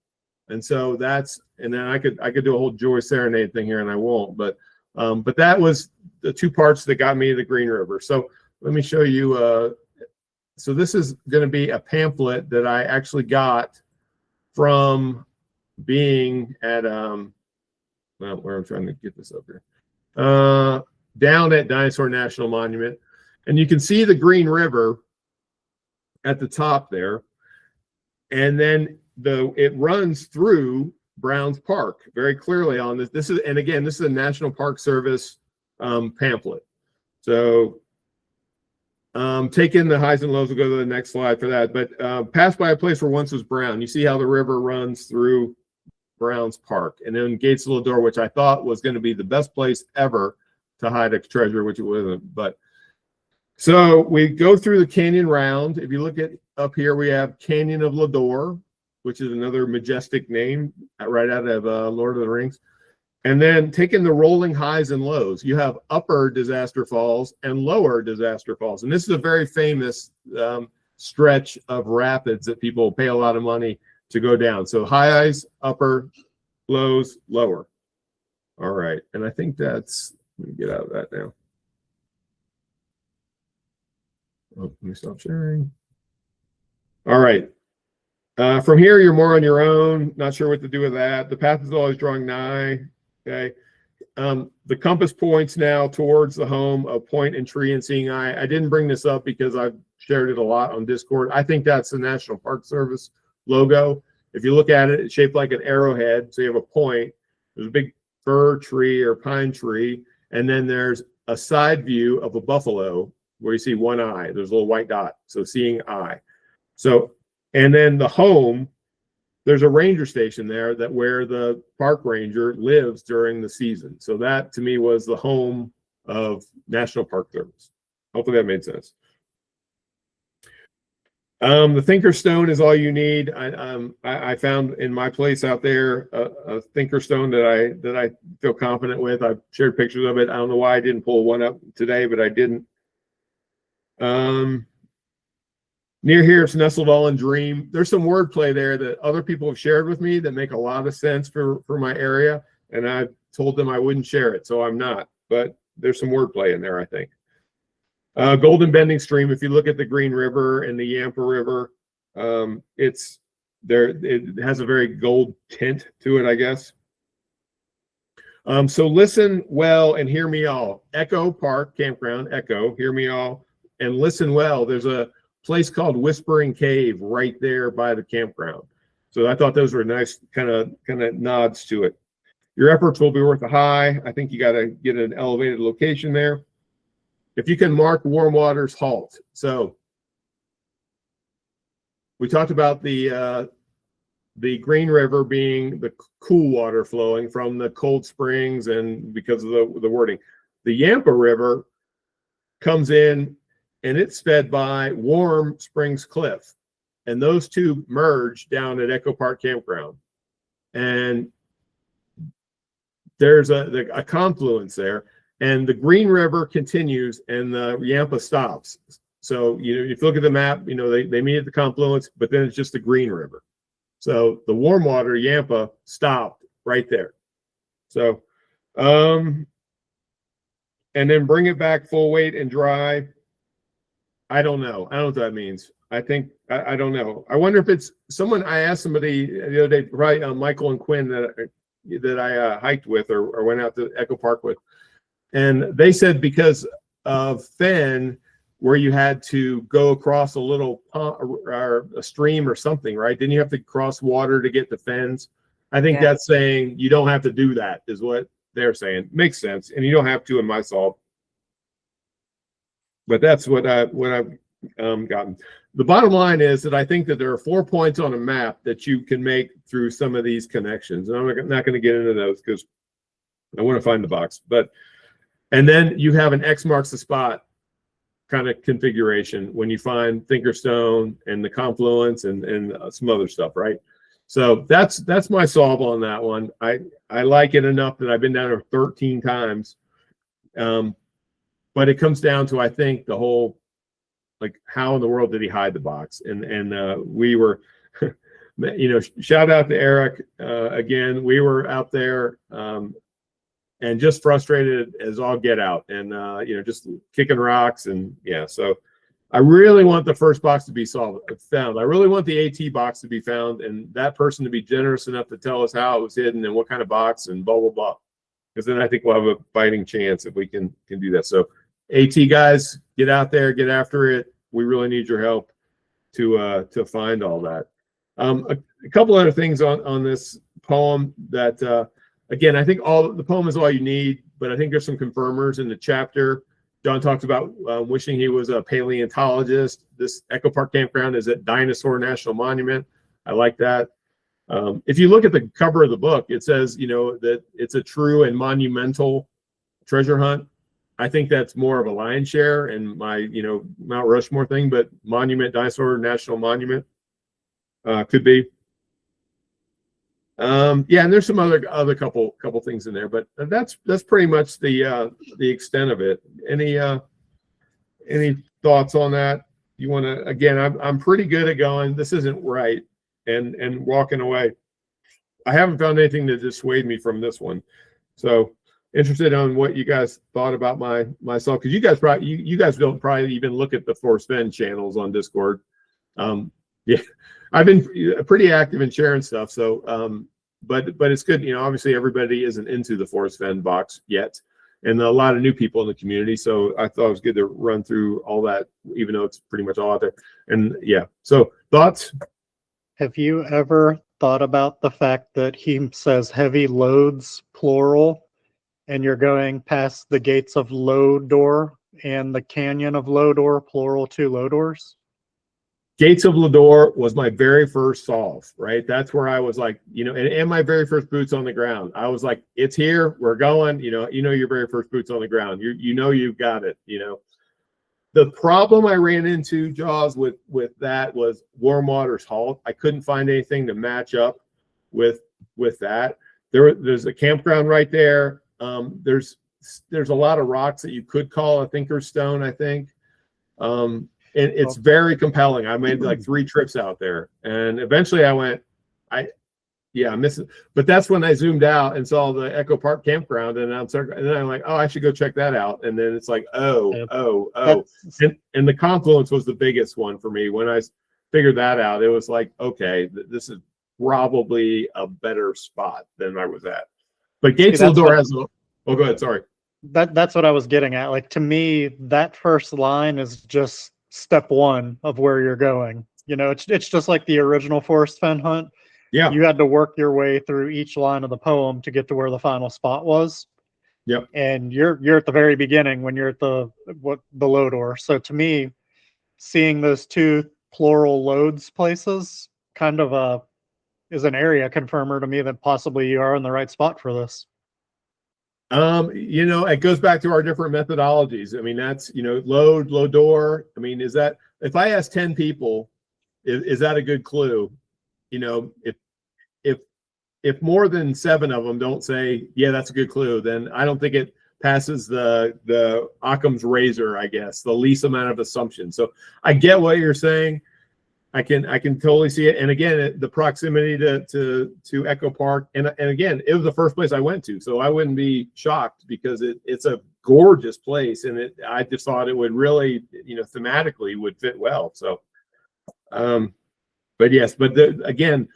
And so and then I could do a whole Joy Serenade thing here, and I won't, but that was the two parts that got me to the Green River. So let me show you. So this is going to be a pamphlet that I actually got from being at where I'm trying to get this up here, down at Dinosaur National Monument, and you can see the Green River at the top there, and then it runs through Brown's Park very clearly on this. This is a National Park Service pamphlet. So take in the highs and lows. We'll go to the next slide for that. But pass by a place where once was brown. You see how the river runs through Brown's Park, and then Gates Little Door, which I thought was going to be the best place ever to hide a treasure, which it wasn't. But So we go through the canyon round. If you look at up here, we have Canyon of Lador, which is another majestic name right out of Lord of the Rings. And then taking the rolling highs and lows, you have upper Disaster Falls and lower Disaster Falls. And this is a very famous stretch of rapids that people pay a lot of money to go down. So highs, upper, lows, lower. All right. And I think that's, let me get out of that now. Oh, let me stop sharing. All right. From here, you're more on your own. Not sure what to do with that. The path is always drawing nigh. Okay. The compass points now towards the home of Point and Tree and Seeing Eye. I didn't bring this up because I've shared it a lot on Discord. I think that's the National Park Service logo. If you look at it, it's shaped like an arrowhead. So you have a point. There's a big fir tree or pine tree. And then there's a side view of a buffalo where you see one eye. There's a little white dot. So Seeing Eye. So, and then the home, there's a ranger station there that where the park ranger lives during the season. So that to me was the home of National Park Service. Hopefully that made sense. The Thinker Stone is all you need. I found in my place out there a Thinker Stone that I feel confident with. I've shared pictures of it. I don't know why I didn't pull one up today, but I didn't. Near here, it's nestled all in Dream. There's some wordplay there that other people have shared with me that make a lot of sense for my area, and I told them I wouldn't share it, so I'm not. But there's some wordplay in there, I think. Golden Bending Stream. If you look at the Green River and the Yampa River, it's there. It has a very gold tint to it, I guess. So listen well and hear me all. Echo Park Campground. Echo. Hear me all and listen well. There's a place called Whispering Cave right there by the campground. So I thought those were nice kind of nods to it. Your efforts will be worth a high. I think you got to get an elevated location there. If you can mark Warm Waters Halt. So we talked about the Green River being the cool water flowing from the cold springs and because of the wording. The Yampa River comes in and it's fed by Warm Springs Cliff. And those two merge down at Echo Park Campground. And there's a confluence there. And the Green River continues and the Yampa stops. So, you know, if you look at the map, you know, they meet at the confluence, but then it's just the Green River. So the warm water Yampa stopped right there. So, and then bring it back full weight and dry. I don't know. I don't know what that means. I think, I don't know. I wonder if it's someone, I asked somebody the other day, right, Michael and Quinn that I hiked with or went out to Echo Park with. And they said because of Fenn, where you had to go across a little pond or a stream or something, right? Didn't you have to cross water to get to Fenn's? I think that's saying you don't have to do that, is what they're saying. Makes sense. And you don't have to in my solve. But that's what I've gotten. The bottom line is that I think that there are 4 points on a map that you can make through some of these connections. And I'm not going to get into those because I want to find the box. And then you have an X marks the spot kind of configuration when you find Thinker Stone and the confluence and some other stuff, right? So that's my solve on that one. I like it enough that I've been down there 13 times. But it comes down to, I think, the whole, like, how in the world did he hide the box? And we were, you know, shout out to Eric again. We were out there and just frustrated as all get out, and you know, just kicking rocks and yeah. So I really want the first box to be found. I really want the AT box to be found, and that person to be generous enough to tell us how it was hidden and what kind of box and blah blah blah. Because then I think we'll have a fighting chance if we can do that. So AT guys, get out there, get after it. We really need your help to find all that. A couple other things on this poem that again, I think the poem is all you need, but I think there's some confirmers in the chapter. John talks about wishing he was a paleontologist. This Echo Park Campground is at Dinosaur National Monument. I like that. If you look at the cover of the book, it says, you know, that it's a true and monumental treasure hunt. I think that's more of a lion's share and my, Mount Rushmore thing, but Monument, Dinosaur National Monument could be. Yeah, and there's some other couple things in there, but that's pretty much the extent of it. Any thoughts on that? You want to, again, I'm pretty good at going, this isn't right, and walking away. I haven't found anything to dissuade me from this one. So interested on what you guys thought about myself, because you guys don't probably even look at the Forrest Fenn channels on Discord. Yeah, I've been pretty active in sharing stuff. So, but it's good. Obviously everybody isn't into the Forrest Fenn box yet, and a lot of new people in the community. So I thought it was good to run through all that, even though it's pretty much all out there. And yeah, so thoughts? Have you ever thought about the fact that he says heavy loads, plural, and you're going past the gates of Lodor and the canyon of Lodor, plural, 2 Lodors? Gates of Lodor was my very first solve, right? That's where I was like, and my very first boots on the ground. I was like, it's here, we're going, your very first boots on the ground. You've got it, The problem I ran into, Jaws, with that was Warm Waters Halt. I couldn't find anything to match up with that. There's a campground right there. There's a lot of rocks that you could call a thinker's stone, I think. And it's very compelling. I made like 3 trips out there, and eventually I went, I miss it. But that's when I zoomed out and saw the Echo Park campground, and then I'm like, oh, I should go check that out. And then it's like, oh, and the confluence was the biggest one for me. When I figured that out, it was like, okay, this is probably a better spot than I was at. But Gates of the Door has go ahead, sorry. That's what I was getting at. Like, to me, that first line is just step 1 of where you're going. It's just like the original Forrest Fenn hunt. Yeah. You had to work your way through each line of the poem to get to where the final spot was. Yep. And you're at the very beginning when you're at the Lodor. So to me, seeing those 2 plural loads places kind of is an area confirmer to me that possibly you are in the right spot for this. It goes back to our different methodologies. I mean, that's, Lodor. I mean, is that, if I ask 10 people, is that a good clue? If more than 7 of them don't say, yeah, that's a good clue, then I don't think it passes the Occam's razor, I guess, the least amount of assumption. So I get what you're saying. I can totally see it. And again, the proximity to Echo Park, and again, it was the first place I went to, so I wouldn't be shocked, because it's a gorgeous place, and I just thought it would really, thematically would fit well. So, but yes, again,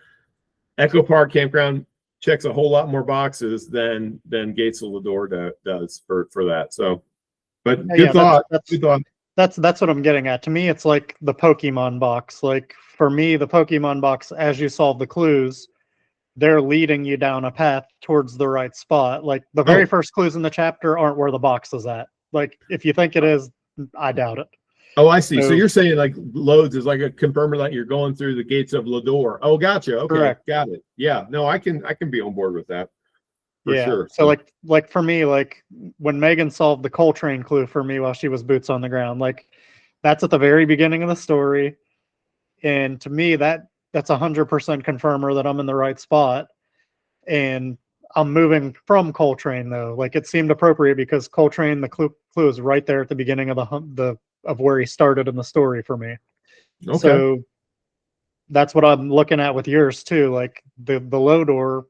Echo Park Campground checks a whole lot more boxes than Gates of Lodor does for that. So, but good thought. Good thought. That's what I'm getting at. To me, it's like the Pokemon box. Like, for me, the Pokemon box, as you solve the clues, they're leading you down a path towards the right spot. Like, the very first clues in the chapter aren't where the box is at. Like, if you think it is, I doubt it. Oh, I see. So you're saying like loads is like a confirmer that you're going through the Gates of Lodor. Oh, gotcha. Okay, correct. Got it. Yeah. No, I can be on board with that. For sure. So like for me, like when Megan solved the Coltrane clue for me while she was boots on the ground, like that's at the very beginning of the story. And to me, that's 100% confirmer that I'm in the right spot. And I'm moving from Coltrane though. Like, it seemed appropriate because Coltrane, the clue is right there at the beginning of of where he started in the story for me. Okay. So that's what I'm looking at with yours too. Like the Lodor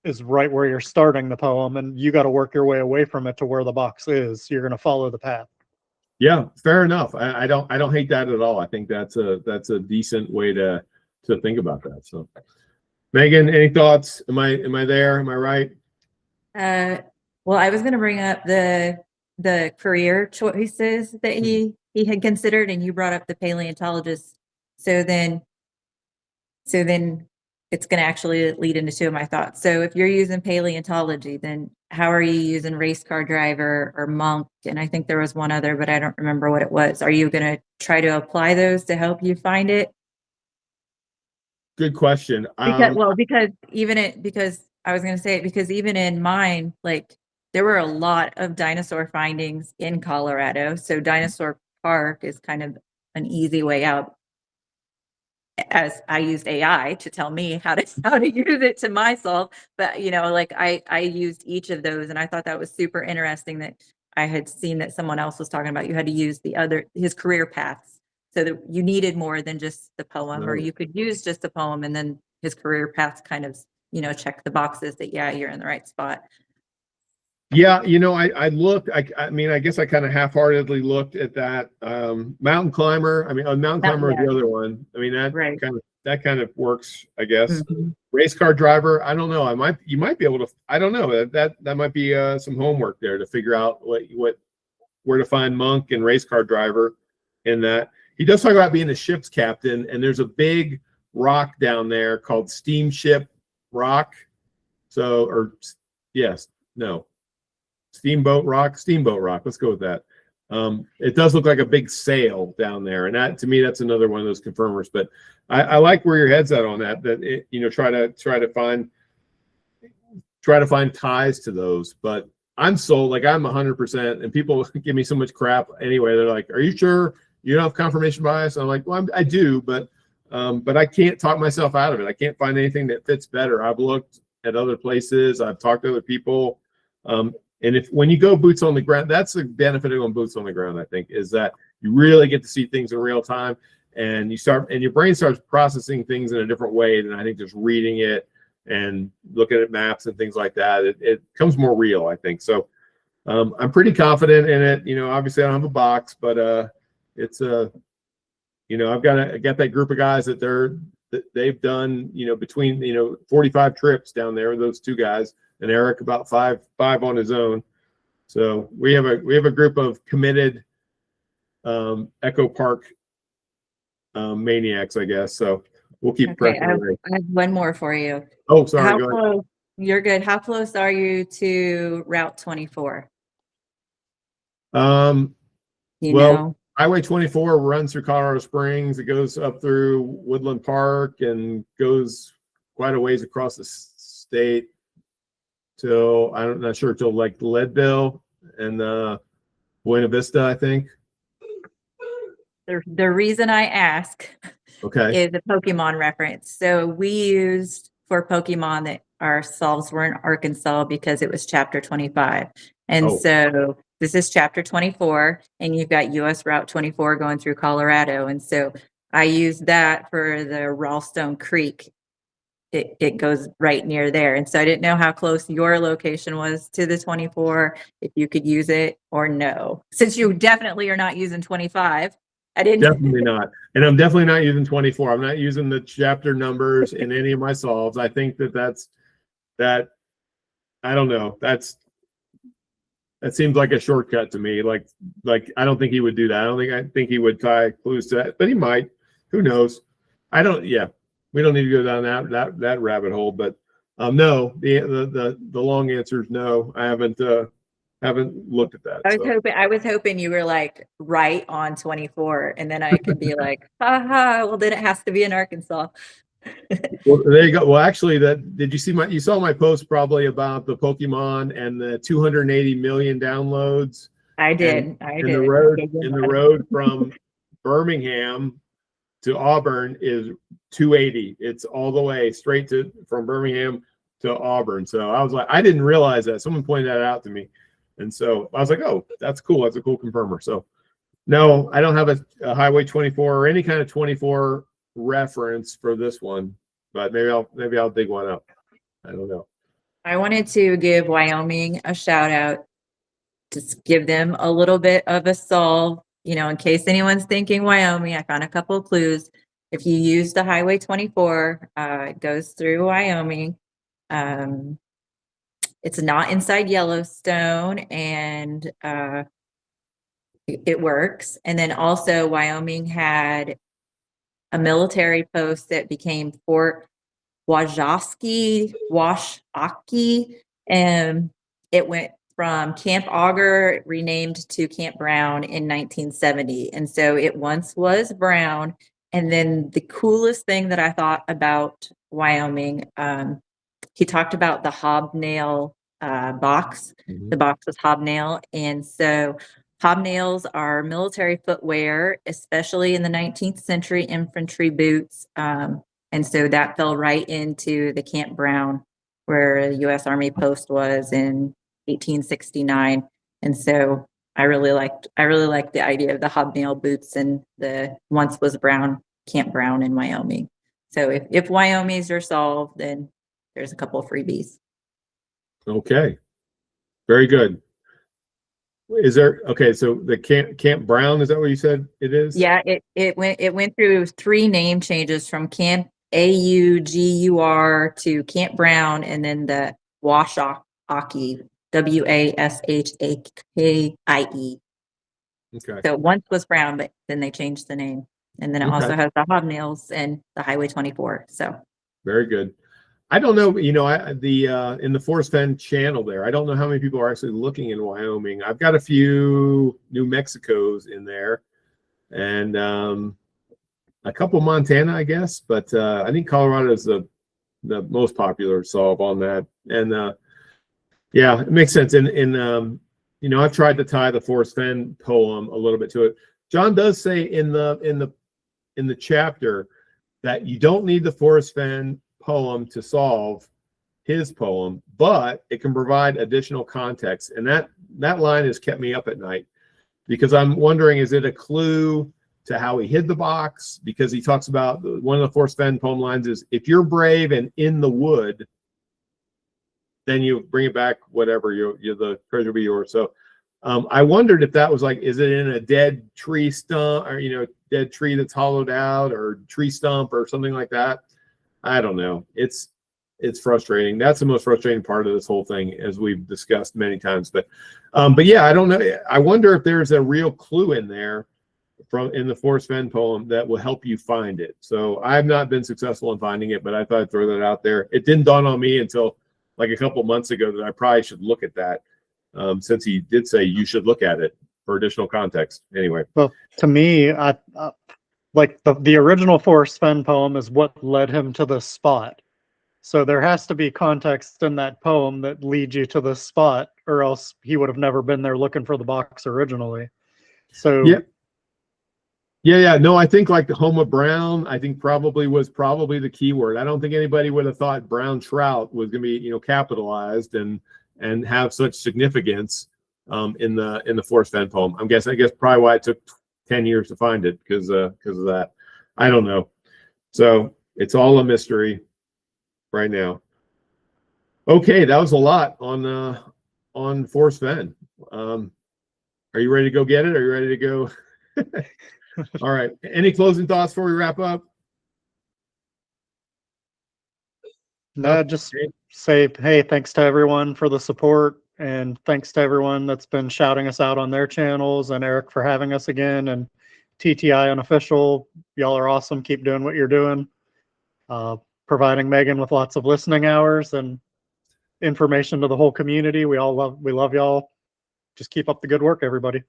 is right where you're starting the poem, and you got to work your way away from it to where the box is. You're going to follow the path. Yeah, fair enough. I don't hate that at all. I think that's a decent way to think about that. So, Megan, any thoughts? Am I there? Am I right? Well, I was going to bring up the career choices that he had considered, and you brought up the paleontologist. So then it's going to actually lead into 2 of my thoughts. So if you're using paleontology, then how are you using race car driver or monk? And I think there was one other, but I don't remember what it was. Are you going to try to apply those to help you find it? Good question. Because I was going to say it, because even in mine, like there were a lot of dinosaur findings in Colorado. So Dinosaur Park is kind of an easy way out, as I used AI to tell me how to use it to myself. But like I used each of those, and I thought that was super interesting that I had seen that someone else was talking about. You had to use his career paths, so that you needed more than just the poem, or Right. you could use just the poem and then his career paths kind of check the boxes that you're in the right spot. Yeah, I looked. I mean, I guess I kind of half-heartedly looked at that mountain climber. I mean, mountain climber was the other one. I mean, Right. that kind of works, I guess. Mhm. Race car driver. I don't know. You might be able to. I don't know. That might be some homework there to figure out where to find monk and race car driver. In that, he does talk about being a ship's captain, and there's a big rock down there called Steamship Rock. So, or yes, no. Steamboat Rock. Let's go with that. It does look like a big sail down there, and that to me, that's another one of those confirmers. But I like where your head's at on that. That try to find ties to those. But I'm sold. Like I'm 100%, and people give me so much crap anyway. They're like, "Are you sure you don't have confirmation bias?" I'm like, "Well, I do, but I can't talk myself out of it. I can't find anything that fits better. I've looked at other places. I've talked to other people." And when you go boots on the ground, that's the benefit of going boots on the ground, I think, is that you really get to see things in real time, and your brain starts processing things in a different way than I think just reading it and looking at maps and things like that. It comes more real, I think. So I'm pretty confident in it. Obviously I don't have a box, but it's I've got that group of guys that they've done between 45 trips down there, those two guys, and Eric about five on his own. So we have a group of committed Echo Park maniacs, I guess. So we'll keep Okay, pressing away. I have one more for you. Oh, sorry. How Go ahead. close? You're good. How close are you to Route 24? Well, know? Highway 24 runs through Colorado Springs. It goes up through Woodland Park and goes quite a ways across the state till I'm not sure till like Leadville and Buena Vista, I think. The reason I ask Okay. is a Pokemon reference. So we used for Pokemon that our solves were in Arkansas because it was chapter 25. And so this is chapter 24, and you've got US Route 24 going through Colorado. And so I used that for the Ralstone Creek. It goes right near there. And so I didn't know how close your location was to the 24, if you could use it or no. Since you definitely are not using 25. I didn't. Definitely not. And I'm definitely not using 24. I'm not using the chapter numbers in any of my solves. I think that I don't know. That seems like a shortcut to me. Like I don't think he would do that. I think he would tie clues to that, but he might. Who knows? We don't need to go down that rabbit hole, but no, the long answer is no. I haven't looked at that. I was hoping you were like right on 24, and then I could be like, haha, well then it has to be in Arkansas. Well, there you go. Well, actually, you saw my post probably about the Pokemon and the 280 million downloads. I did. In the road from Birmingham to Auburn is 280. It's all the way straight from Birmingham to Auburn. So I was like, I didn't realize that. Someone pointed that out to me. And so I was like, oh, that's cool. That's a cool confirmer. So no, I don't have a Highway 24 or any kind of 24 reference for this one, but maybe I'll dig one up. I don't know. I wanted to give Wyoming a shout out, just give them a little bit of a solve, in case anyone's thinking Wyoming. I found a couple of clues. If you use the Highway 24, it goes through Wyoming. It's not inside Yellowstone, and it works. And then also Wyoming had a military post that became Fort Washakie, and it went from Camp Auger, renamed to Camp Brown in 1970. And so it once was Brown. And then the coolest thing that I thought about Wyoming, he talked about the hobnail box. Mhm. The box was hobnail. And so hobnails are military footwear, especially in the 19th century infantry boots. And so that fell right into the Camp Brown, where the U.S. Army post was in 1869. And so I really liked the idea of the hobnail boots and the once was brown Camp Brown in Wyoming. So if Wyoming's are solved, then there's a couple of freebies. Okay. Very good. Is there, okay, so the Camp Brown, is that what you said it is? Yeah, it went through 3 name changes from Camp AUGUR to Camp Brown, and then the Washakie, WASHAKIE. Okay. So once was Brown, but then they changed the name. And then it also has the hobnails and the Highway 24. So very good. I don't know, you know, in the Forrest Fenn channel there, I don't know how many people are actually looking in Wyoming. I've got a few New Mexicos in there, and a couple Montana, I guess, but I think Colorado is the most popular solve on that. And yeah, it makes sense. And you know, I've tried to tie the Forrest Fenn poem a little bit to it. John does say in the chapter that you don't need the Forrest Fenn poem to solve his poem, but it can provide additional context. And that line has kept me up at night, because I'm wondering, is it a clue to how he hid the box? Because he talks about, one of the Forrest Fenn poem lines is, if you're brave and in the wood, then you bring it back, whatever, the treasure will be yours. So I wondered if that was like, is it in a dead tree stump, or, you know, dead tree that's hollowed out, or tree stump or something like that? I don't know. It's frustrating. That's the most frustrating part of this whole thing, as we've discussed many times. But yeah, I don't know. I wonder if there's a real clue in there in the Forrest Fenn poem that will help you find it. So I've not been successful in finding it, but I thought I'd throw that out there. It didn't dawn on me until like a couple months ago that I probably should look at that, since he did say you should look at it for additional context. Anyway. Well, to me, I like the original Forrest Fenn poem is what led him to this spot. So there has to be context in that poem that leads you to this spot, or else he would have never been there looking for the box originally. So yeah. No, I think like the Homa Brown, I think was probably the key word. I don't think anybody would have thought brown trout was going to be, you know, capitalized and have such significance in the Forrest Fenn poem. I guess probably why it took 10 years to find it, because of that. I don't know. So it's all a mystery right now. Okay, that was a lot on Forrest Fenn. Are you ready to go get it? Are you ready to go? All right. Any closing thoughts before we wrap up? No, just say, hey, thanks to everyone for the support, and thanks to everyone that's been shouting us out on their channels, and Eric for having us again, and TTI Unofficial. Y'all are awesome. Keep doing what you're doing. Providing Megan with lots of listening hours and information to the whole community. We love y'all. Just keep up the good work, everybody.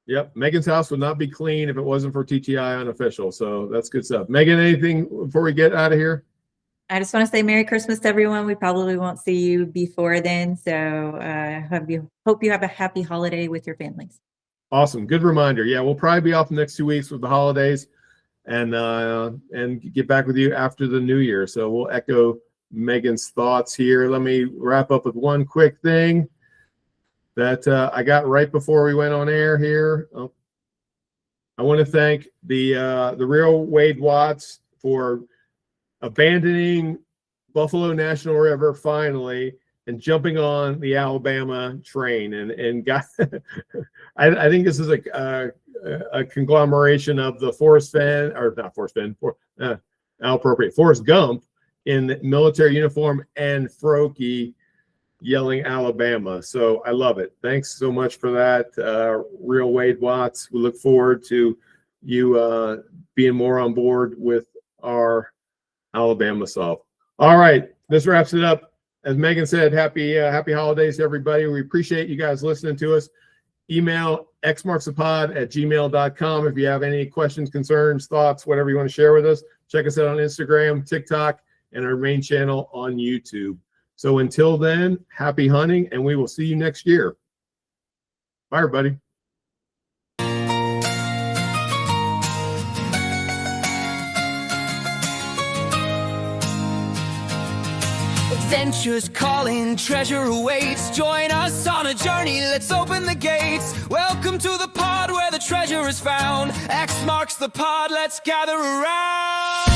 Yep. Megan's house would not be clean if it wasn't for TTI Unofficial. So that's good stuff. Megan, anything before we get out of here? I just want to say Merry Christmas to everyone. We probably won't see you before then. So hope you have a happy holiday with your families. Awesome. Good reminder. Yeah, we'll probably be off the next 2 weeks with the holidays, and get back with you after the new year. So we'll echo Megan's thoughts here. Let me wrap up with one quick thing that I got right before we went on air here. I want to thank the real Wade Watts for abandoning Buffalo National River finally and jumping on the Alabama train, and got I think this is a conglomeration of the Forrest Fenn, or not Forrest Fenn, appropriate, Forrest Gump in military uniform and Frokie yelling Alabama. So I love it. Thanks so much for that, real Wade Watts. We look forward to you being more on board with our Alabama solve. All right, this wraps it up. As Megan said, happy holidays to everybody. We appreciate you guys listening to us. Email xmarksthepod@gmail.com if you have any questions, concerns, thoughts, whatever you want to share with us. Check us out on Instagram, TikTok, and our main channel on YouTube. So until then, happy hunting, and we will see you next year. Bye, everybody. Adventure's calling, treasure awaits. Join us on a journey, let's open the gates. Welcome to the pod where the treasure is found. X marks the pod, let's gather around.